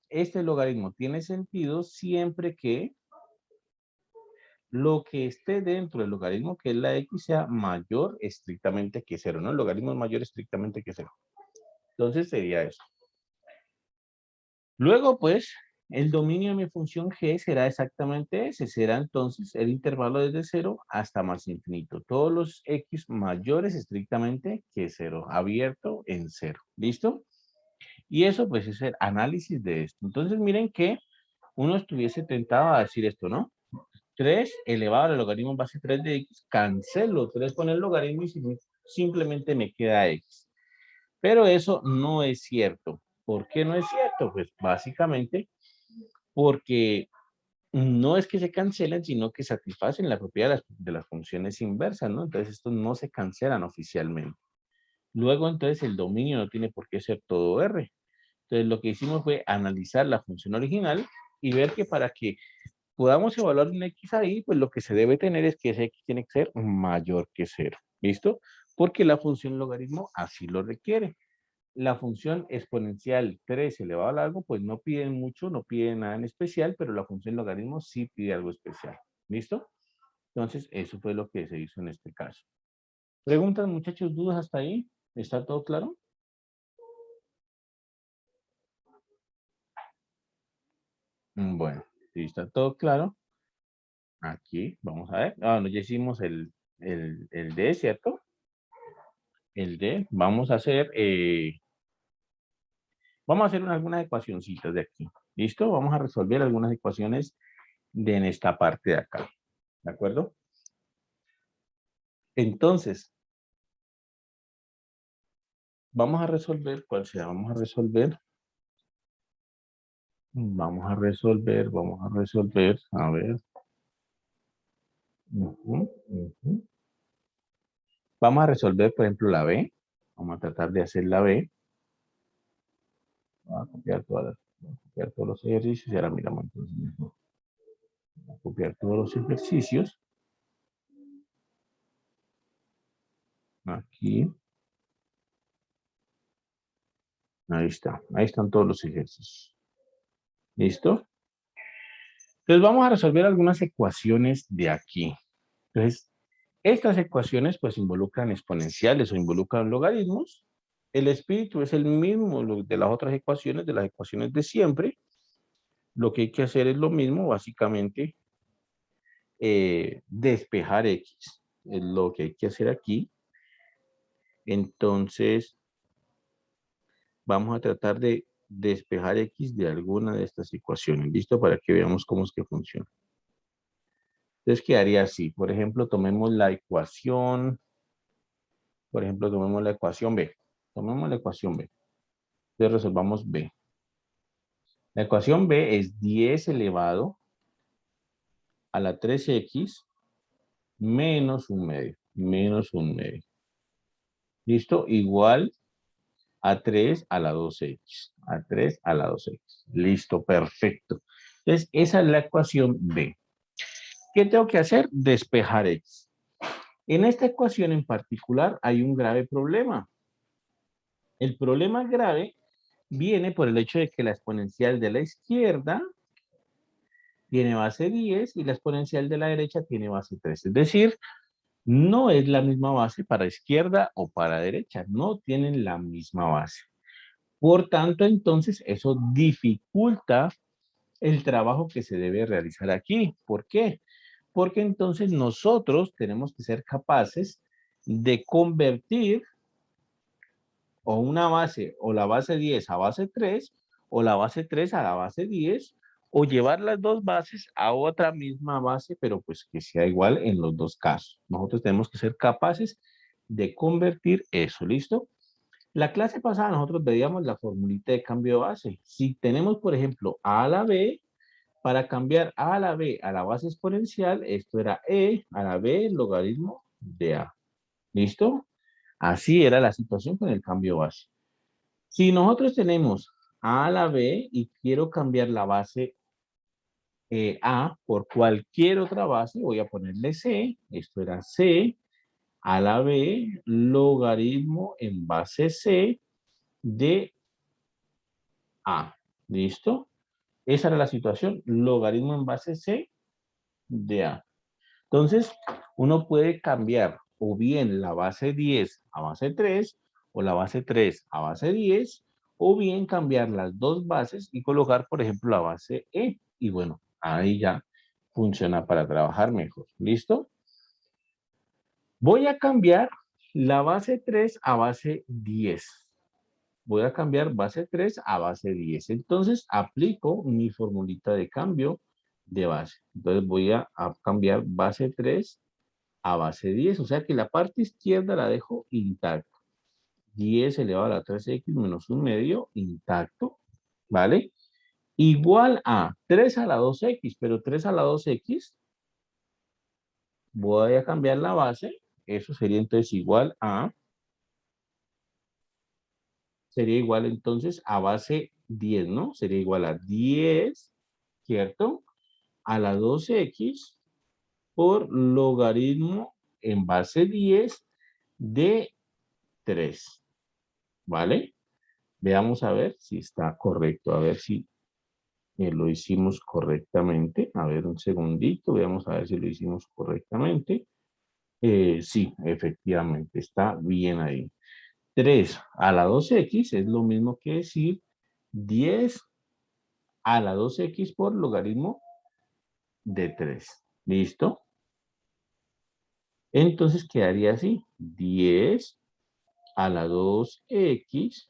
este logaritmo tiene sentido siempre que lo que esté dentro del logaritmo, que es la x, sea mayor estrictamente que 0, ¿no? El logaritmo es mayor estrictamente que 0. Entonces sería eso. Luego, pues, el dominio de mi función g será exactamente ese. Será entonces el intervalo desde 0 hasta más infinito. Todos los x mayores estrictamente que 0. Abierto en 0. ¿Listo? Y eso, pues, es el análisis de esto. Entonces, miren que uno estuviese tentado a decir esto, ¿no? 3 elevado al logaritmo base 3 de x. Cancelo 3 con el logaritmo y simplemente me queda x. Pero eso no es cierto. ¿Por qué no es cierto? Pues básicamente porque no es que se cancelen, sino que satisfacen la propiedad de las funciones inversas, ¿no? Entonces estos no se cancelan oficialmente. Luego entonces el dominio no tiene por qué ser todo R. Entonces lo que hicimos fue analizar la función original y ver que para que podamos evaluar un X ahí, pues lo que se debe tener es que ese X tiene que ser mayor que 0. ¿Listo? Porque la función logaritmo así lo requiere. La función exponencial 3 elevado al algo, pues no pide mucho, no pide nada en especial, pero la función logaritmo sí pide algo especial. ¿Listo? Entonces, eso fue lo que se hizo en este caso. ¿Preguntas, muchachos, dudas hasta ahí? ¿Está todo claro? Bueno, si está todo claro, aquí vamos a ver. Ah, no, ya hicimos el D, ¿cierto? El D. Vamos a hacer algunas ecuacioncitas de aquí. ¿Listo? Vamos a resolver algunas ecuaciones en esta parte de acá. ¿De acuerdo? Entonces, vamos a resolver, ¿cuál sea? A ver. Ujú, ujú. Vamos a resolver, por ejemplo, la B. Vamos a tratar de hacer la B. Voy a copiar todos los ejercicios y ahora miramos entonces mejor. Voy a copiar todos los ejercicios. Aquí. Ahí está. Ahí están todos los ejercicios. ¿Listo? Entonces vamos a resolver algunas ecuaciones de aquí. Entonces, estas ecuaciones pues involucran exponenciales o involucran logaritmos. El espíritu es el mismo de las otras ecuaciones, de las ecuaciones de siempre. Lo que hay que hacer es lo mismo, básicamente, despejar X. Es lo que hay que hacer aquí. Entonces, vamos a tratar de despejar X de alguna de estas ecuaciones. ¿Listo? Para que veamos cómo es que funciona. Entonces, quedaría así. Por ejemplo, tomemos la ecuación B. Tomemos la ecuación B. Entonces, resolvamos B. La ecuación B es 10 elevado a la 3x menos un medio. ¿Listo? Igual a 3 a la 2x. A 3 a la 2x. Listo, perfecto. Entonces, esa es la ecuación B. ¿Qué tengo que hacer? Despejar x. En esta ecuación en particular hay un grave problema. El problema grave viene por el hecho de que la exponencial de la izquierda tiene base 10 y la exponencial de la derecha tiene base 3. Es decir, no es la misma base para izquierda o para derecha. No tienen la misma base. Por tanto, entonces, eso dificulta el trabajo que se debe realizar aquí. ¿Por qué? Porque entonces nosotros tenemos que ser capaces de convertir o una base, o la base 10 a base 3, o la base 3 a la base 10, o llevar las dos bases a otra misma base, pero pues que sea igual en los dos casos. Nosotros tenemos que ser capaces de convertir eso, ¿listo? La clase pasada nosotros veíamos la formulita de cambio de base. Si tenemos, por ejemplo, A a la B, Para cambiar a la b a la base exponencial, esto era e a la b logaritmo de a. ¿Listo? Así era la situación con el cambio base. Si nosotros tenemos a la b y quiero cambiar la base a por cualquier otra base, voy a ponerle c. Esto era c a la b logaritmo en base c de a. ¿Listo? Esa era la situación, logaritmo en base c de a. Entonces, uno puede cambiar o bien la base 10 a base 3 o la base 3 a base 10 o bien cambiar las dos bases y colocar, por ejemplo, la base e. Y bueno, ahí ya funciona para trabajar mejor. ¿Listo? Voy a cambiar la base 3 a base 10. Voy a cambiar base 3 a base 10. Entonces, aplico mi formulita de cambio de base. Entonces, voy a cambiar base 3 a base 10. O sea que la parte izquierda la dejo intacta. 10 elevado a la 3x menos 1 medio, intacto. ¿Vale? Igual a 3 a la 2x, pero 3 a la 2x, voy a cambiar la base. Eso sería entonces igual a, sería igual entonces a base 10, ¿no? Sería igual a 10, ¿cierto? A la 2x por logaritmo en base 10 de 3, ¿vale? Veamos a ver si está correcto, a ver si lo hicimos correctamente. A ver, un segundito, veamos a ver si lo hicimos correctamente. Sí, efectivamente, está bien ahí. 3 a la 2x es lo mismo que decir 10 a la 2x por logaritmo de 3. ¿Listo? Entonces quedaría así, 10 a la 2x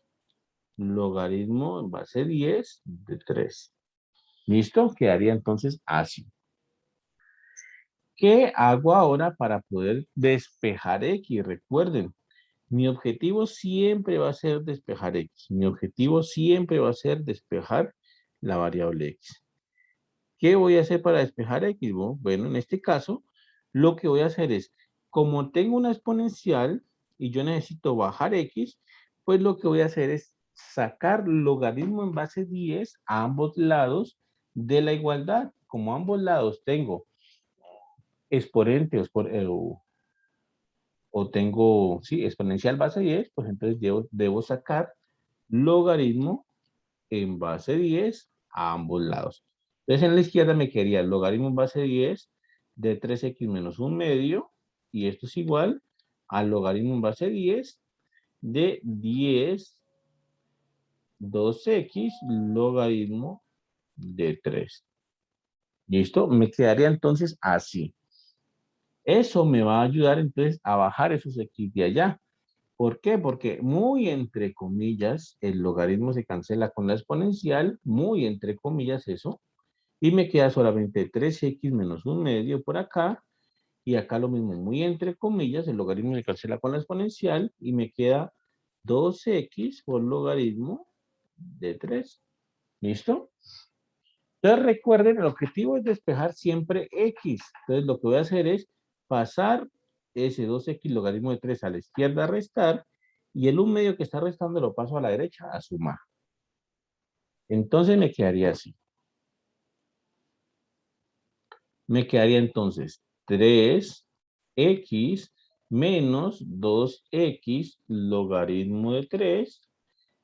logaritmo en base 10 de 3. ¿Listo? Quedaría entonces así. ¿Qué hago ahora para poder despejar x? Recuerden, mi objetivo siempre va a ser despejar x. Mi objetivo siempre va a ser despejar la variable x. ¿Qué voy a hacer para despejar x? Bueno, en este caso, lo que voy a hacer es, como tengo una exponencial y yo necesito bajar x, pues lo que voy a hacer es sacar logaritmo en base 10 a ambos lados de la igualdad. Como a ambos lados tengo exponente o tengo, sí, exponencial base 10, pues entonces debo sacar logaritmo en base 10 a ambos lados. Entonces en la izquierda me quedaría el logaritmo en base 10 de 3x menos 1 medio, y esto es igual al logaritmo en base 10 de 10 2x logaritmo de 3. ¿Listo? Me quedaría entonces así. Eso me va a ayudar entonces a bajar esos x de allá. ¿Por qué? Porque muy entre comillas, el logaritmo se cancela con la exponencial, muy entre comillas eso, y me queda solamente 3x menos 1 medio por acá, y acá lo mismo, muy entre comillas, el logaritmo se cancela con la exponencial, y me queda 2x por logaritmo de 3. ¿Listo? Entonces recuerden, el objetivo es despejar siempre x. Entonces lo que voy a hacer es pasar ese 2x logaritmo de 3 a la izquierda a restar, y el 1 medio que está restando lo paso a la derecha a sumar. Entonces me quedaría así. Me quedaría entonces 3x menos 2x logaritmo de 3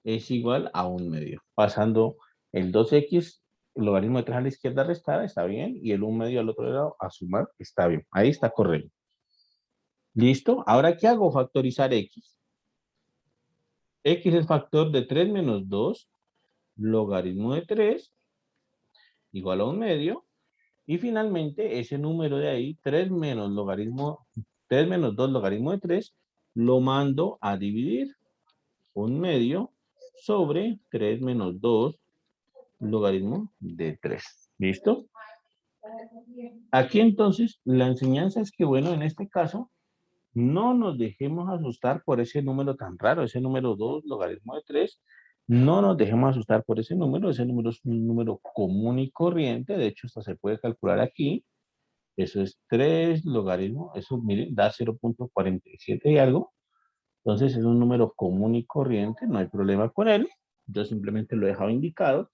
es igual a 1 medio. Pasando el 2x logaritmo de 3 a la izquierda a restar, está bien, y el 1 medio al otro lado a sumar, está bien. Ahí está correcto. ¿Listo? Ahora, ¿qué hago? Factorizar x. X es factor de 3 menos 2 logaritmo de 3 igual a 1 medio. Y finalmente, ese número de ahí, 3 menos 2 logaritmo de 3, lo mando a dividir 1 medio sobre 3 menos 2 logaritmo de 3. ¿Listo? Aquí entonces, la enseñanza es que, bueno, en este caso, no nos dejemos asustar por ese número tan raro, ese número 2 logaritmo de 3. No nos dejemos asustar por ese número es un número común y corriente, de hecho hasta se puede calcular aquí, eso es 3 logaritmo, eso miren, da 0.47 y algo, entonces es un número común y corriente, no hay problema con él, yo simplemente lo he dejado indicado,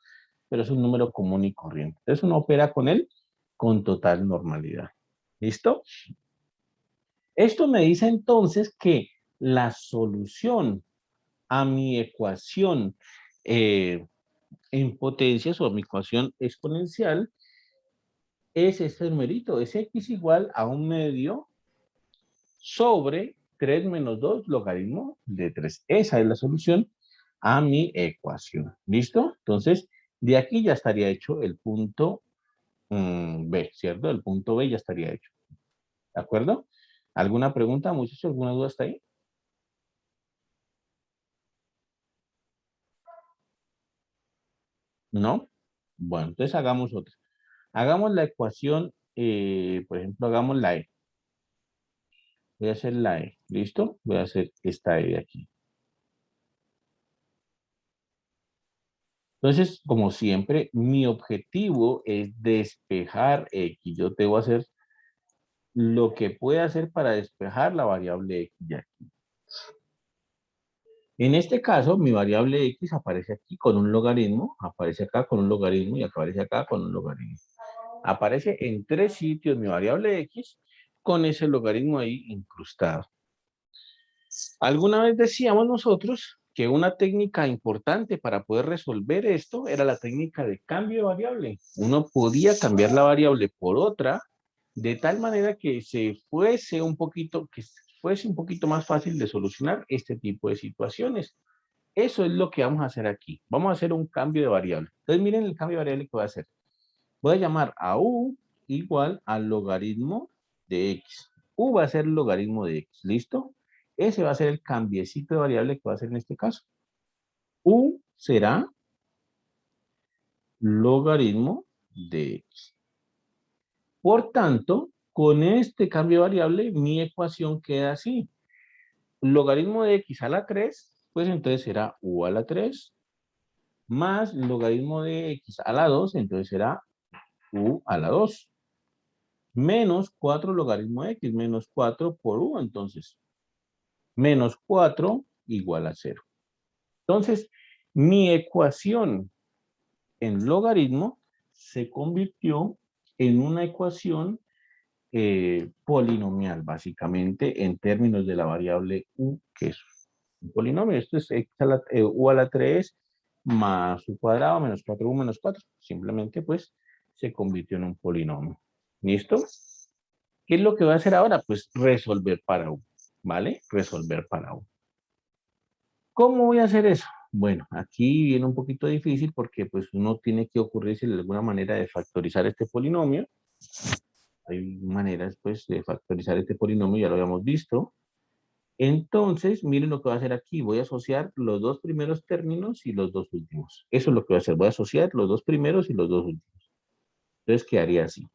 pero es un número común y corriente, entonces uno opera con él con total normalidad. ¿Listo? Esto me dice entonces que la solución a mi ecuación en potencias o a mi ecuación exponencial es este numerito, es x igual a 1/2 sobre 3 menos 2 logaritmo de 3. Esa es la solución a mi ecuación. ¿Listo? Entonces, de aquí ya estaría hecho el punto B, ¿cierto? El punto B ya estaría hecho. ¿De acuerdo? ¿Alguna pregunta, muchachos? ¿Alguna duda hasta ahí? ¿No? Bueno, entonces hagamos otra. Hagamos la ecuación, por ejemplo, hagamos la E. Voy a hacer la E, ¿listo? Voy a hacer esta E de aquí. Entonces, como siempre, mi objetivo es despejar X. Yo debo hacer lo que pueda hacer para despejar la variable X de aquí. En este caso, mi variable X aparece aquí con un logaritmo, aparece acá con un logaritmo y aparece acá con un logaritmo. Aparece en 3 sitios mi variable X con ese logaritmo ahí incrustado. Alguna vez decíamos nosotros que una técnica importante para poder resolver esto era la técnica de cambio de variable. Uno podía cambiar la variable por otra de tal manera que fuese un poquito más fácil de solucionar este tipo de situaciones. Eso es lo que vamos a hacer aquí. Vamos a hacer un cambio de variable. Entonces miren el cambio de variable que voy a hacer. Voy a llamar a u igual al logaritmo de x. U va a ser el logaritmo de x, ¿listo? Ese va a ser el cambiecito de variable que va a hacer en este caso. U será logaritmo de x. Por tanto, con este cambio de variable, mi ecuación queda así. Logaritmo de x a la 3, pues entonces será u a la 3, más logaritmo de x a la 2, entonces será u a la 2. Menos 4 logaritmo de x, menos 4 por u, entonces, menos 4 igual a 0. Entonces, mi ecuación en logaritmo se convirtió en una ecuación polinomial, básicamente, en términos de la variable u, que es un polinomio. Esto es x a la, u a la 3 más u cuadrado menos 4u menos 4. Simplemente, pues, se convirtió en un polinomio. ¿Listo? ¿Qué es lo que voy a hacer ahora? Pues resolver para u, ¿vale? Resolver para u. ¿Cómo voy a hacer eso? Bueno, aquí viene un poquito difícil porque pues uno tiene que ocurrirse de alguna manera de factorizar este polinomio. Hay maneras pues de factorizar este polinomio, ya lo habíamos visto. Entonces, miren lo que voy a hacer aquí. Voy a asociar los dos primeros términos y los dos últimos. Eso es lo que voy a hacer. Voy a asociar los dos primeros y los dos últimos. Entonces quedaría así.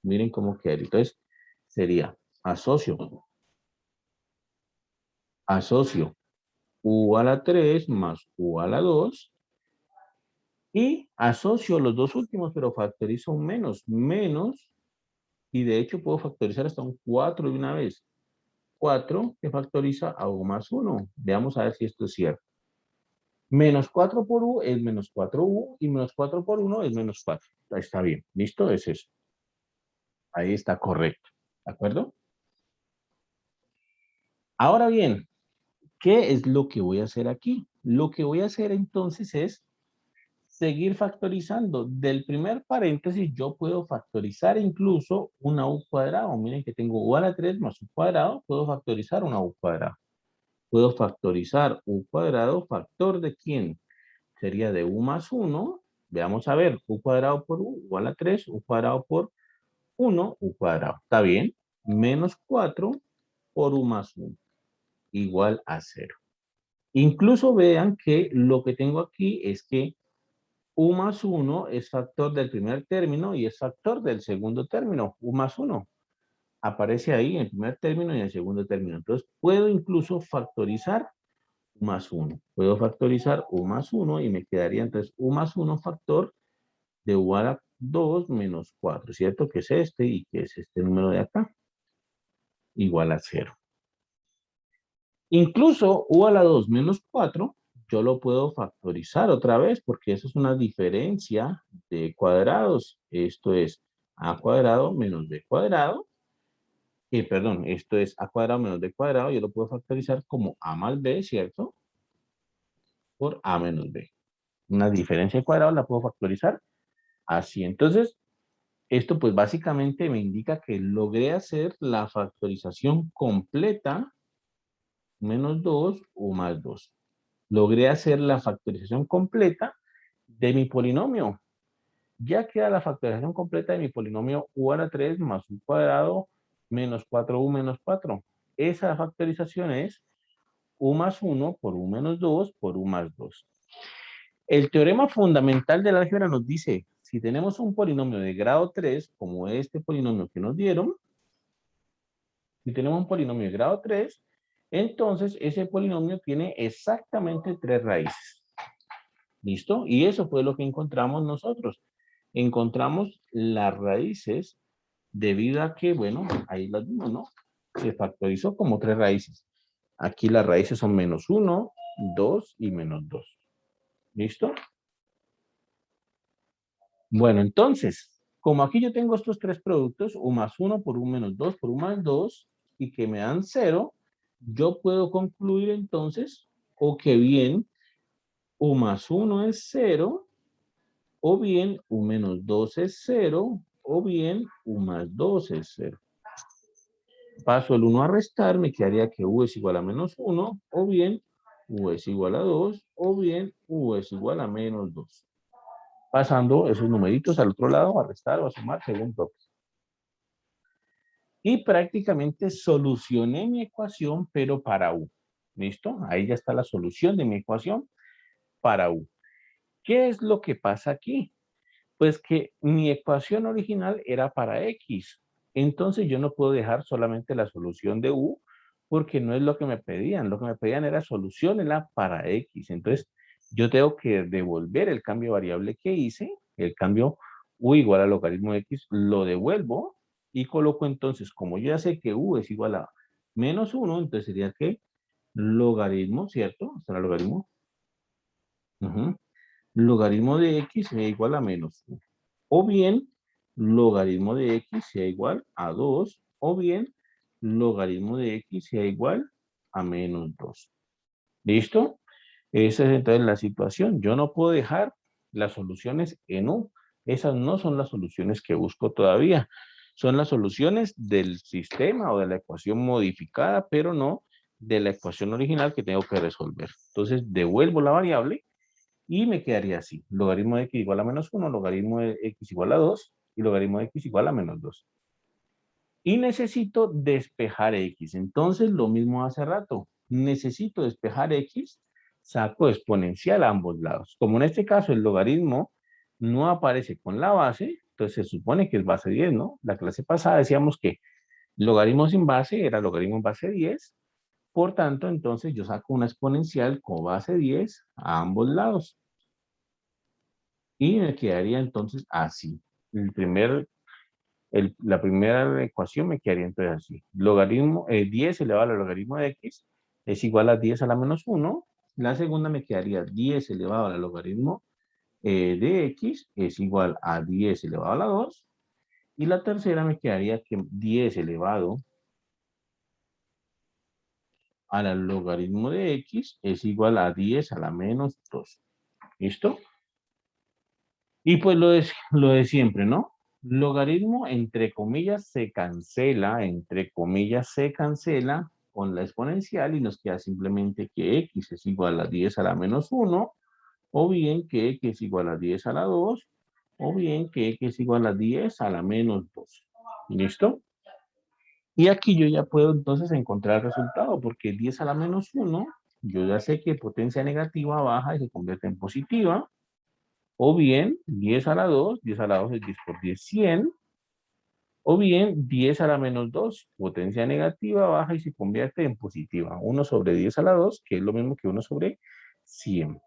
Miren cómo quedaría. Entonces sería asocio u a la 3 más u a la 2 y asocio los dos últimos, pero factorizo un menos, y de hecho puedo factorizar hasta un 4 de una vez. 4 que factoriza a u más 1. Veamos a ver si esto es cierto. Menos 4 por u es menos 4u y menos 4 por 1 es menos 4. Ahí está bien. ¿Listo? Es eso. Ahí está correcto. ¿De acuerdo? Ahora bien, ¿qué es lo que voy a hacer aquí? Lo que voy a hacer entonces es seguir factorizando. Del primer paréntesis yo puedo factorizar incluso una u cuadrado. Miren que tengo u a la 3 más u cuadrado. Puedo factorizar una u cuadrado. Puedo factorizar u cuadrado. ¿Factor de quién? Sería de u más 1. Veamos a ver. U cuadrado por u a la 3. U cuadrado por 1. U cuadrado. ¿Está bien? Menos 4 por u más 1. Igual a 0. Incluso vean que lo que tengo aquí es que u más 1 es factor del primer término y es factor del segundo término. U más 1 aparece ahí en el primer término y en el segundo término. Entonces, puedo incluso factorizar más 1. Puedo factorizar u más 1 y me quedaría entonces u más 1 factor de u a la 2 menos 4, ¿cierto? Que es este y que es este número de acá, igual a 0. Incluso u a la 2 menos 4, yo lo puedo factorizar otra vez porque eso es una diferencia de cuadrados. Esto es a cuadrado menos b cuadrado. Perdón, esto es a cuadrado menos b cuadrado. Yo lo puedo factorizar como a más b, ¿cierto? Por a menos b. Una diferencia de cuadrados la puedo factorizar así. Entonces, esto pues básicamente me indica que logré hacer la factorización completa menos 2 o más 2. Logré hacer la factorización completa de mi polinomio. Ya queda la factorización completa de mi polinomio u a la 3 más u cuadrado menos 4u menos 4. Esa factorización es u más 1 por u menos 2 por u más 2. El teorema fundamental del álgebra nos dice, si tenemos un polinomio de grado 3, como este polinomio que nos dieron, si tenemos un polinomio de grado 3, entonces ese polinomio tiene exactamente 3 raíces. ¿Listo? Y eso fue lo que encontramos nosotros. Encontramos las raíces debido a que, bueno, ahí las vimos, ¿no? Se factorizó como 3 raíces. Aquí las raíces son menos 1, 2 y menos 2. ¿Listo? Bueno, entonces, como aquí yo tengo estos tres productos, u más 1 por u menos 2 por u más 2, y que me dan 0, yo puedo concluir entonces, o que bien u más 1 es 0, o bien u menos 2 es 0, o bien u más 2 es 0. Paso el 1 a restar, me quedaría que u es igual a menos 1, o bien u es igual a 2, o bien u es igual a menos 2. Pasando esos numeritos al otro lado, a restar o a sumar según toque. Y prácticamente solucioné mi ecuación, pero para u. ¿Listo? Ahí ya está la solución de mi ecuación para u. ¿Qué es lo que pasa aquí? Pues que mi ecuación original era para x. Entonces yo no puedo dejar solamente la solución de u porque no es lo que me pedían. Lo que me pedían era solucionela para x. Entonces yo tengo que devolver el cambio de variable que hice, el cambio u igual al logaritmo de x, lo devuelvo y coloco entonces, como yo ya sé que u es igual a menos 1, entonces sería que logaritmo, ¿cierto? ¿Será logaritmo? Logaritmo de x es igual a menos 1. O bien, logaritmo de x sea igual a 2, o bien, logaritmo de x sea igual a menos 2. ¿Listo? Esa es entonces la situación. Yo no puedo dejar las soluciones en U. Esas no son las soluciones que busco todavía. Son las soluciones del sistema o de la ecuación modificada, pero no de la ecuación original que tengo que resolver. Entonces, devuelvo la variable y me quedaría así. Logaritmo de x igual a menos 1, logaritmo de x igual a 2 y logaritmo de x igual a menos 2. Y necesito despejar x. Entonces, lo mismo hace rato. Necesito despejar x, saco exponencial a ambos lados. Como en este caso el logaritmo no aparece con la base, entonces se supone que es base 10, ¿no? La clase pasada decíamos que logaritmo sin base era logaritmo en base 10. Por tanto, entonces yo saco una exponencial con base 10 a ambos lados. Y me quedaría entonces así. La primera ecuación me quedaría entonces así. Logaritmo, 10 elevado al logaritmo de x es igual a 10 a la menos 1. La segunda me quedaría 10 elevado al logaritmo de x es igual a 10 elevado a la 2. Y la tercera me quedaría que 10 elevado al logaritmo de x es igual a 10 a la menos 2. ¿Listo? Y pues lo de siempre, ¿no? Logaritmo, entre comillas, entre comillas, se cancela con la exponencial y nos queda simplemente que x es igual a 10 a la menos 1, o bien que x es igual a 10 a la 2, o bien que x es igual a 10 a la menos 2. ¿Listo? Y aquí yo ya puedo entonces encontrar el resultado, porque 10 a la menos 1, yo ya sé que potencia negativa baja y se convierte en positiva. O bien, 10 a la 2, 10 a la 2 es 10 por 10, 100. O bien 10 a la menos 2, potencia negativa, baja y se convierte en positiva. 1 sobre 10 a la 2, que es lo mismo que 1 sobre 100.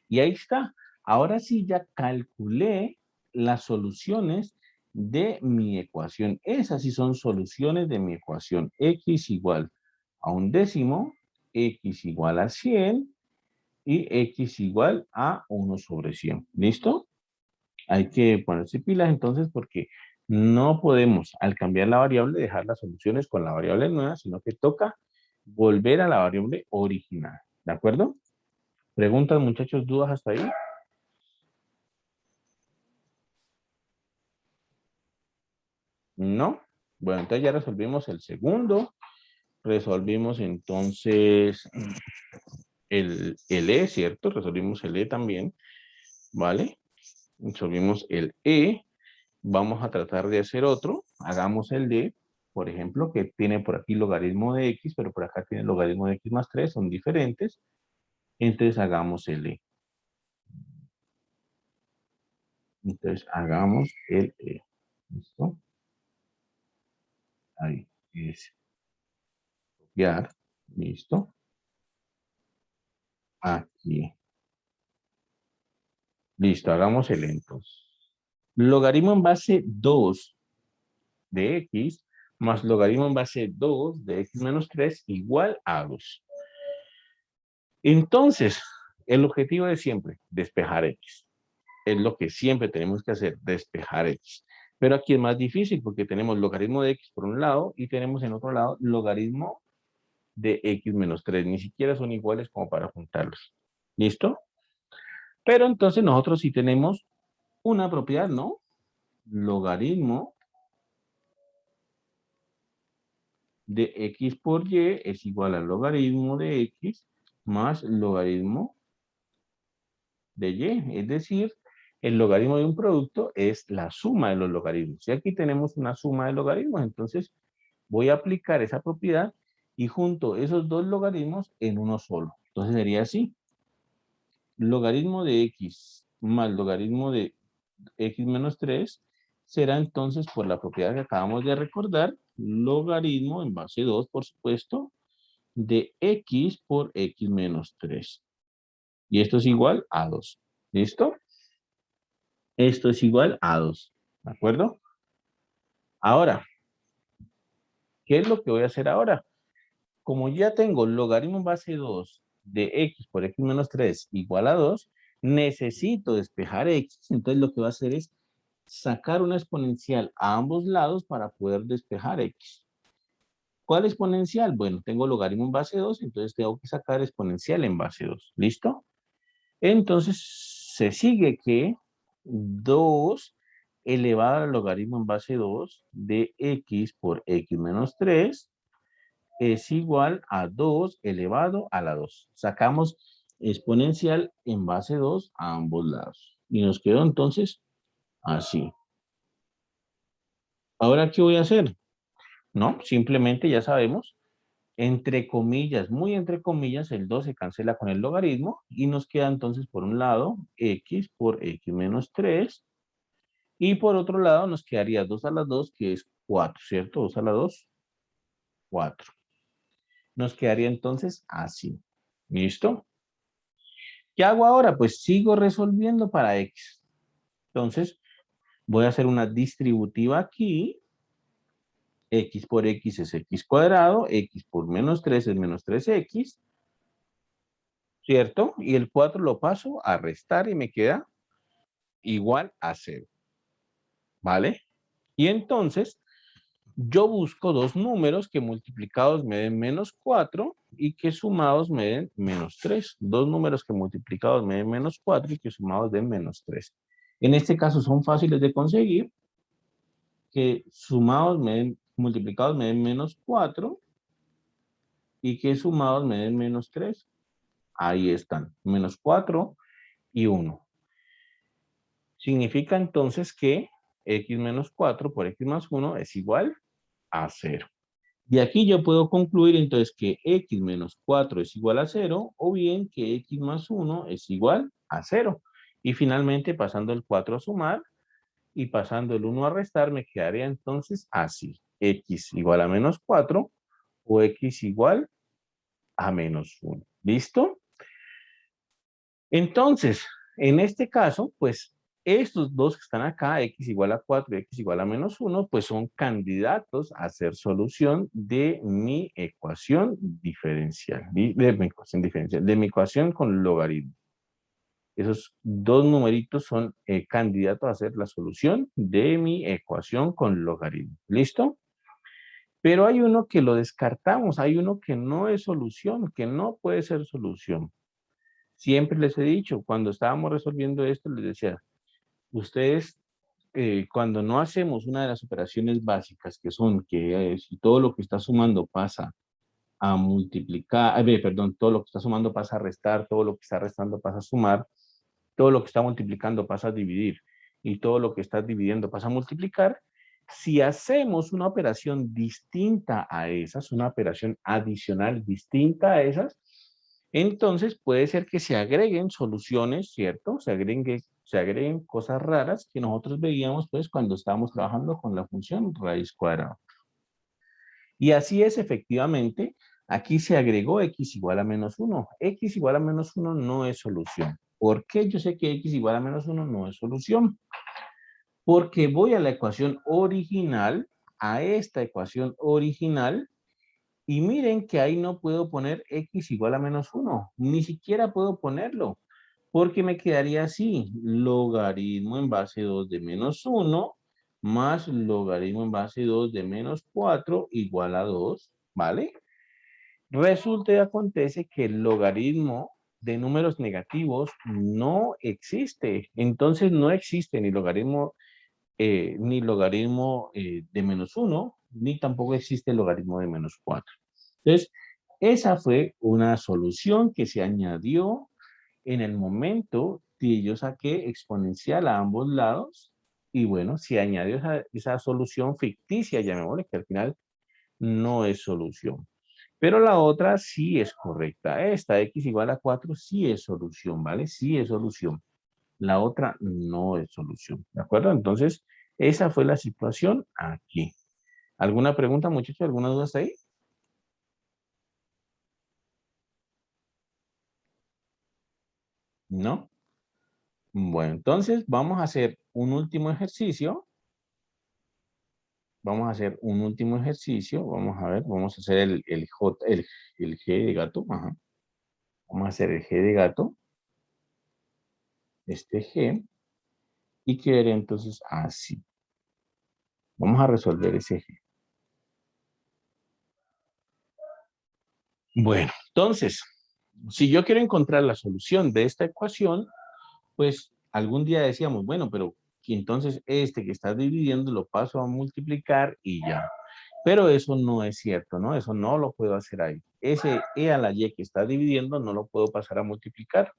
Y ahí está. Ahora sí ya calculé las soluciones de mi ecuación. Esas sí son soluciones de mi ecuación. X igual a un décimo, X igual a 100 y X igual a 1 sobre 100. ¿Listo? Hay que ponerse pilas entonces porque no podemos, al cambiar la variable, dejar las soluciones con la variable nueva, sino que toca volver a la variable original. ¿De acuerdo? ¿Preguntas, muchachos, dudas hasta ahí? ¿No? Bueno, entonces ya resolvimos el segundo. Resolvimos entonces el E, ¿cierto? Resolvimos el E también, ¿vale? Resolvimos el E. Vamos a tratar de hacer otro. Hagamos el D, por ejemplo, que tiene por aquí logaritmo de X, pero por acá tiene logaritmo de X más 3, son diferentes. Entonces hagamos el E. Entonces hagamos el E. ¿Listo? Ahí. Es copiar. ¿Listo? Aquí. Listo, hagamos el E entonces. Logaritmo en base 2 de X más logaritmo en base 2 de X menos 3 igual a 2. Entonces, el objetivo es siempre despejar X. Es lo que siempre tenemos que hacer, despejar X. Pero aquí es más difícil porque tenemos logaritmo de X por un lado y tenemos en otro lado logaritmo de X menos 3. Ni siquiera son iguales como para juntarlos. ¿Listo? Pero entonces nosotros sí tenemos una propiedad, ¿no? Logaritmo de X por Y es igual al logaritmo de X más logaritmo de Y. Es decir, el logaritmo de un producto es la suma de los logaritmos. Y aquí tenemos una suma de logaritmos, entonces voy a aplicar esa propiedad y junto esos dos logaritmos en uno solo. Entonces sería así. Logaritmo de X más logaritmo de X menos 3 será entonces por la propiedad que acabamos de recordar, logaritmo en base 2, por supuesto, de X por X menos 3. Y esto es igual a 2. ¿Listo? Esto es igual a 2. ¿De acuerdo? Ahora, ¿qué es lo que voy a hacer ahora? Como ya tengo logaritmo en base 2 de X por X menos 3 igual a 2, necesito despejar X. Entonces lo que voy a hacer es sacar una exponencial a ambos lados para poder despejar X. ¿Cuál exponencial? Bueno, tengo logaritmo en base 2, entonces tengo que sacar exponencial en base 2. ¿Listo? Entonces, se sigue que 2 elevado al logaritmo en base 2 de X por X menos 3 es igual a 2 elevado a la 2. Sacamos exponencial en base 2 a ambos lados. Y nos quedó entonces así. ¿Ahora qué voy a hacer? No, simplemente ya sabemos, entre comillas, muy entre comillas, el 2 se cancela con el logaritmo y nos queda entonces por un lado X por X menos 3 y por otro lado nos quedaría 2 a la 2 que es 4, ¿cierto? 2 a la 2, 4. Nos quedaría entonces así. ¿Listo? ¿Qué hago ahora? Pues sigo resolviendo para X. Entonces, voy a hacer una distributiva aquí. X por X es X cuadrado. X por menos 3 es menos 3X. ¿Cierto? Y el 4 lo paso a restar y me queda igual a 0. ¿Vale? Y entonces, yo busco dos números que multiplicados me den menos 4 y que sumados me den menos 3. Dos números que multiplicados me den menos 4 y que sumados den menos 3. En este caso son fáciles de conseguir, que sumados me den, multiplicados me den menos 4 y que sumados me den menos 3. Ahí están, menos 4 y 1. Significa entonces que X menos 4 por X más 1 es igual a 0. De aquí yo puedo concluir entonces que X menos 4 es igual a 0 o bien que X más 1 es igual a 0. Y finalmente pasando el 4 a sumar, y pasando el 1 a restar me quedaría entonces así. X igual a menos 4 o X igual a menos 1. ¿Listo? Entonces, en este caso, pues estos dos que están acá, X igual a 4 y X igual a menos 1, pues son candidatos a ser solución de mi ecuación diferencial, de mi ecuación con logaritmo. Esos dos numeritos son candidatos a ser la solución de mi ecuación con logaritmo. ¿Listo? Pero hay uno que lo descartamos, hay uno que no es solución, que no puede ser solución. Siempre les he dicho, cuando estábamos resolviendo esto, les decía, ustedes, cuando no hacemos una de las operaciones básicas, que son que si todo lo que está sumando pasa a multiplicar, perdón, todo lo que está sumando pasa a restar, todo lo que está restando pasa a sumar, todo lo que está multiplicando pasa a dividir y todo lo que está dividiendo pasa a multiplicar. Si hacemos una operación distinta a esas, una operación adicional distinta a esas, entonces puede ser que se agreguen soluciones, ¿cierto? Se agreguen cosas raras que nosotros veíamos pues cuando estábamos trabajando con la función raíz cuadrada. Y así es efectivamente, aquí se agregó x igual a menos 1. X igual a menos 1 no es solución. ¿Por qué yo sé que x igual a menos 1 no es solución? Porque voy a la ecuación original, a esta ecuación original, y miren que ahí no puedo poner x igual a menos 1. Ni siquiera puedo ponerlo. Porque me quedaría así. Logaritmo en base 2 de menos 1 más logaritmo en base 2 de menos 4 igual a 2, ¿vale? Resulta y acontece que el logaritmo de números negativos no existe. Entonces no existe ni logaritmo de menos 1, ni tampoco existe el logaritmo de menos 4. Entonces, esa fue una solución que se añadió en el momento que yo saqué exponencial a ambos lados. Y bueno, se añadió esa solución ficticia, llamémosle, que al final no es solución. Pero la otra sí es correcta. Esta x igual a 4 sí es solución, ¿vale? Sí es solución. La otra no es solución, ¿de acuerdo? Entonces, esa fue la situación aquí. ¿Alguna pregunta, muchachos? ¿Alguna duda hasta ahí? ¿No? Bueno, entonces vamos a hacer un último ejercicio. Vamos a hacer un último ejercicio. Vamos a ver, vamos a hacer el G de gato. Ajá. Vamos a hacer el G de gato. Este G. Y quedaría entonces así. Vamos a resolver ese G. Bueno, entonces, si yo quiero encontrar la solución de esta ecuación, pues algún día decíamos, bueno, pero entonces este que está dividiendo lo paso a multiplicar y ya. Pero eso no es cierto, ¿no? Eso no lo puedo hacer ahí. Ese e a la y que está dividiendo no lo puedo pasar a multiplicar.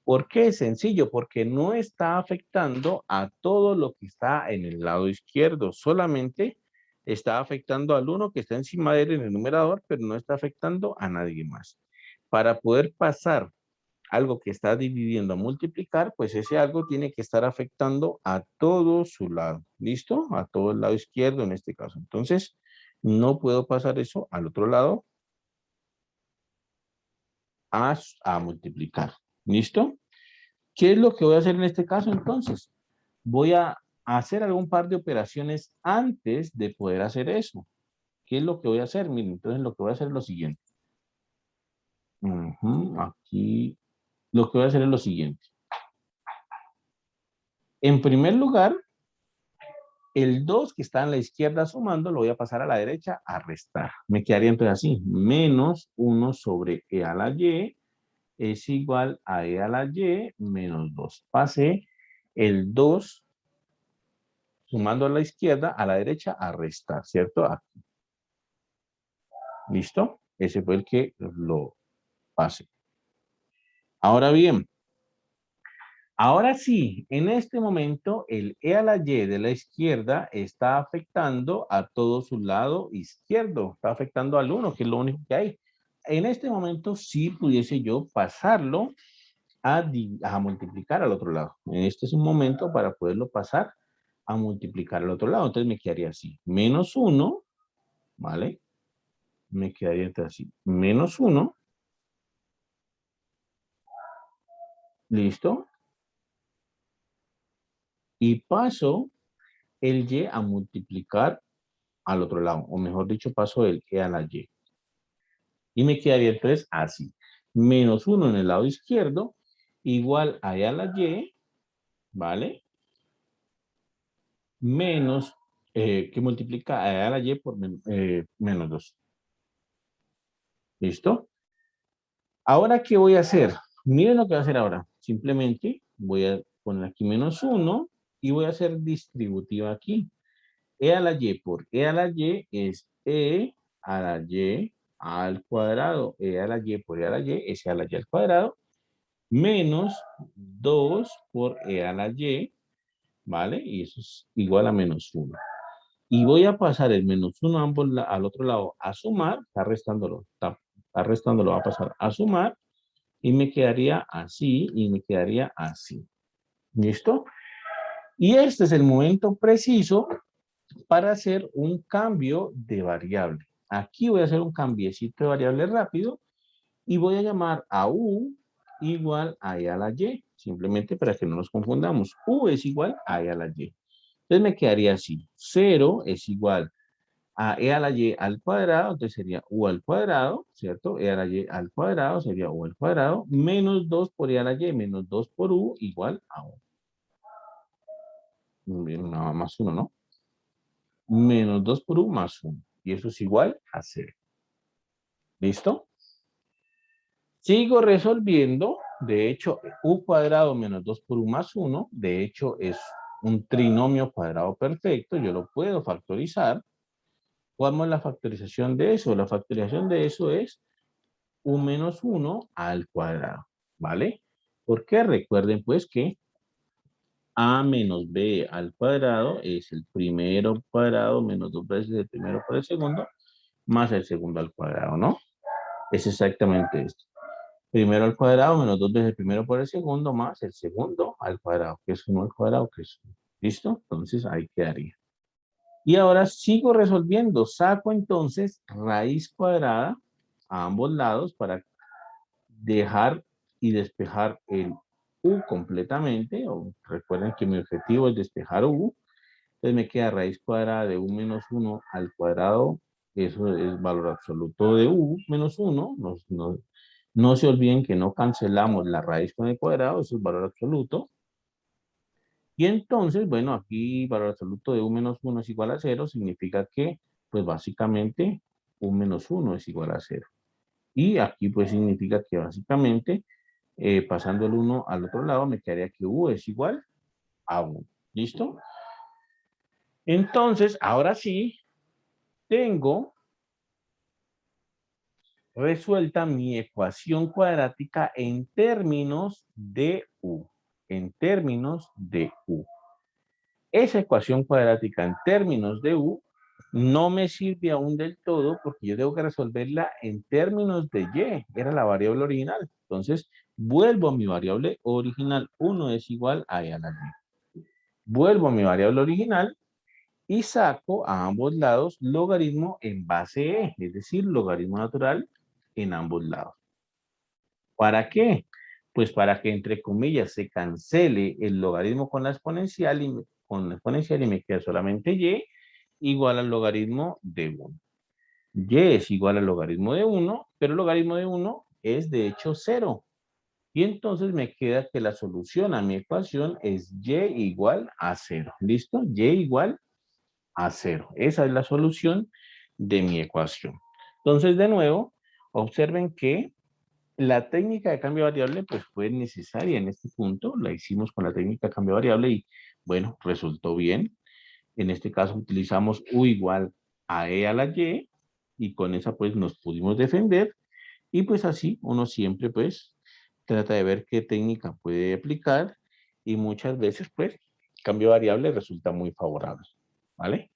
¿Por qué? Sencillo, porque no está afectando a todo lo que está en el lado izquierdo. Solamente está afectando al uno que está encima de él en el numerador, pero no está afectando a nadie más. Para poder pasar algo que está dividiendo a multiplicar, pues ese algo tiene que estar afectando a todo su lado. ¿Listo? A todo el lado izquierdo en este caso. Entonces, no puedo pasar eso al otro lado a multiplicar. ¿Listo? ¿Qué es lo que voy a hacer en este caso entonces? Voy a hacer algún par de operaciones antes de poder hacer eso. ¿Qué es lo que voy a hacer? Miren, entonces lo que voy a hacer es lo siguiente. Aquí, lo que voy a hacer es lo siguiente. En primer lugar, el 2 que está en la izquierda sumando, lo voy a pasar a la derecha a restar. Me quedaría entonces así, menos 1 sobre e a la y es igual a e a la y menos 2. Pasé el 2 sumando a la izquierda, a la derecha a restar, ¿cierto? Aquí. ¿Listo? Ese fue el que lo pasé. Ahora bien, ahora sí, en este momento el e a la y de la izquierda está afectando a todo su lado izquierdo, está afectando al 1, que es lo único que hay. En este momento sí pudiese yo pasarlo a multiplicar al otro lado. Este es un momento para poderlo pasar a multiplicar al otro lado. Entonces me quedaría así. Menos 1, ¿vale? Me quedaría así. Menos 1. ¿Listo? Y paso el y a multiplicar al otro lado. O mejor dicho, paso el e a la y. Y me quedaría entonces así. Menos 1 en el lado izquierdo, igual a e a la y, ¿vale? Menos, que multiplica a e a la y por menos 2. ¿Listo? Ahora, ¿qué voy a hacer? Miren lo que voy a hacer ahora. Simplemente voy a poner aquí menos 1 y voy a hacer distributiva aquí. E a la y por e a la y es e a la y al cuadrado. E a la y por e a la y es e a la y al cuadrado. Menos 2 por e a la y, ¿vale? Y eso es igual a menos 1. Y voy a pasar el menos 1 al otro lado a sumar, está restándolo, va a pasar a sumar y me quedaría así y me quedaría así. ¿Listo? Y este es el momento preciso para hacer un cambio de variable. Aquí voy a hacer un cambiecito de variable rápido y voy a llamar a u igual a e a la y, simplemente para que no nos confundamos. U es igual a e a la y. Entonces me quedaría así. 0 es igual a e a la y al cuadrado, entonces sería u al cuadrado, ¿cierto? E a la y al cuadrado sería u al cuadrado, menos 2 por e a la y, menos 2 por u igual a 1. Nada más 1, ¿no? Menos 2 por u más 1. Y eso es igual a 0. ¿Listo? Sigo resolviendo. De hecho, u cuadrado menos 2 por u más 1, de hecho, es un trinomio cuadrado perfecto. Yo lo puedo factorizar. ¿Cuál es la factorización de eso? La factorización de eso es u menos 1 al cuadrado, ¿vale? Porque recuerden pues que a menos b al cuadrado es el primero cuadrado menos dos veces el primero por el segundo más el segundo al cuadrado, ¿no? Es exactamente esto. Primero al cuadrado menos dos veces el primero por el segundo más el segundo al cuadrado, que es 1 al cuadrado, que es 1. ¿Listo? Entonces ahí quedaría. Y ahora sigo resolviendo. Saco entonces raíz cuadrada a ambos lados para dejar y despejar el u completamente. Recuerden que mi objetivo es despejar u. Entonces me queda raíz cuadrada de u menos 1 al cuadrado. Eso es valor absoluto de u menos 1. No se olviden que no cancelamos la raíz con el cuadrado. Eso es valor absoluto. Y entonces, bueno, aquí valor absoluto de u menos 1 es igual a 0. Significa que, pues básicamente, u menos 1 es igual a 0. Y aquí pues significa que básicamente pasando el 1 al otro lado, me quedaría que u es igual a 1. ¿Listo? Entonces, ahora sí, tengo resuelta mi ecuación cuadrática en términos de u. En términos de u. Esa ecuación cuadrática en términos de u no me sirve aún del todo porque yo tengo que resolverla en términos de y. Era la variable original. Entonces, vuelvo a mi variable original. 1 es igual a y a la y. Vuelvo a mi variable original y saco a ambos lados logaritmo en base e, es decir, logaritmo natural en ambos lados. ¿Para qué? Pues para que entre comillas se cancele el logaritmo con la exponencial y me queda solamente y igual al logaritmo de 1. Y es igual al logaritmo de 1, pero el logaritmo de 1 es de hecho 0. Y entonces me queda que la solución a mi ecuación es y igual a 0. ¿Listo? Y igual a 0. Esa es la solución de mi ecuación. Entonces, de nuevo, observen que la técnica de cambio de variable pues fue necesaria en este punto. La hicimos con la técnica de cambio de variable y bueno, resultó bien. En este caso utilizamos u igual a e a la y con esa pues nos pudimos defender y pues así uno siempre pues trata de ver qué técnica puede aplicar y muchas veces pues cambio de variable resulta muy favorable. ¿Vale?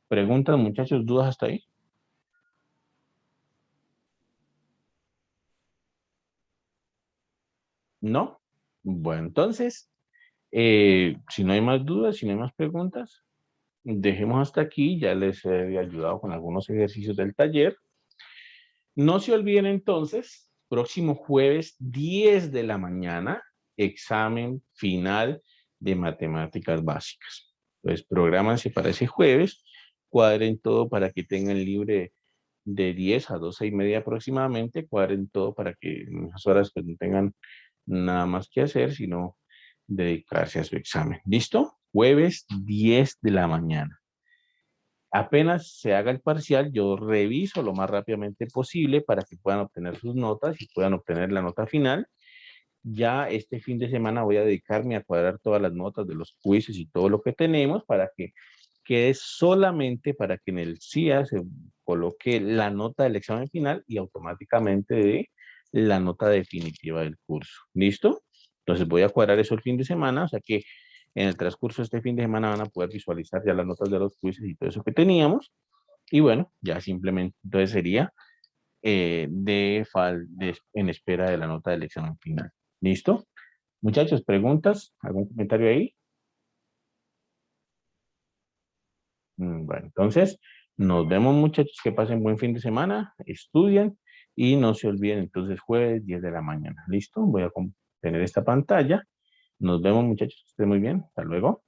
¿Preguntas, muchachos, dudas hasta ahí? ¿No? Bueno, entonces, Si no hay más dudas, si no hay más preguntas, dejemos hasta aquí. Ya les he ayudado con algunos ejercicios del taller. No se olviden entonces, próximo jueves 10 de la mañana, examen final de matemáticas básicas. Pues prográmanse para ese jueves, cuadren todo para que tengan libre de 10 a 12 y media aproximadamente, cuadren todo para que en esas horas pues, no tengan nada más que hacer, sino dedicarse a su examen. ¿Listo? Jueves 10 de la mañana. Apenas se haga el parcial, yo reviso lo más rápidamente posible para que puedan obtener sus notas y puedan obtener la nota final. Ya este fin de semana voy a dedicarme a cuadrar todas las notas de los quizzes y todo lo que tenemos para que quede solamente para que en el CIA se coloque la nota del examen final y automáticamente de la nota definitiva del curso. ¿Listo? Entonces voy a cuadrar eso el fin de semana, o sea que en el transcurso de este fin de semana van a poder visualizar ya las notas de los quizzes y todo eso que teníamos. Y bueno, ya simplemente entonces sería en espera de la nota del examen final. ¿Listo? Muchachos, ¿preguntas? ¿Algún comentario ahí? Bueno, entonces nos vemos muchachos, que pasen buen fin de semana, estudien y no se olviden entonces jueves 10 de la mañana. ¿Listo? Voy a tener esta pantalla. Nos vemos muchachos, que estén muy bien. Hasta luego.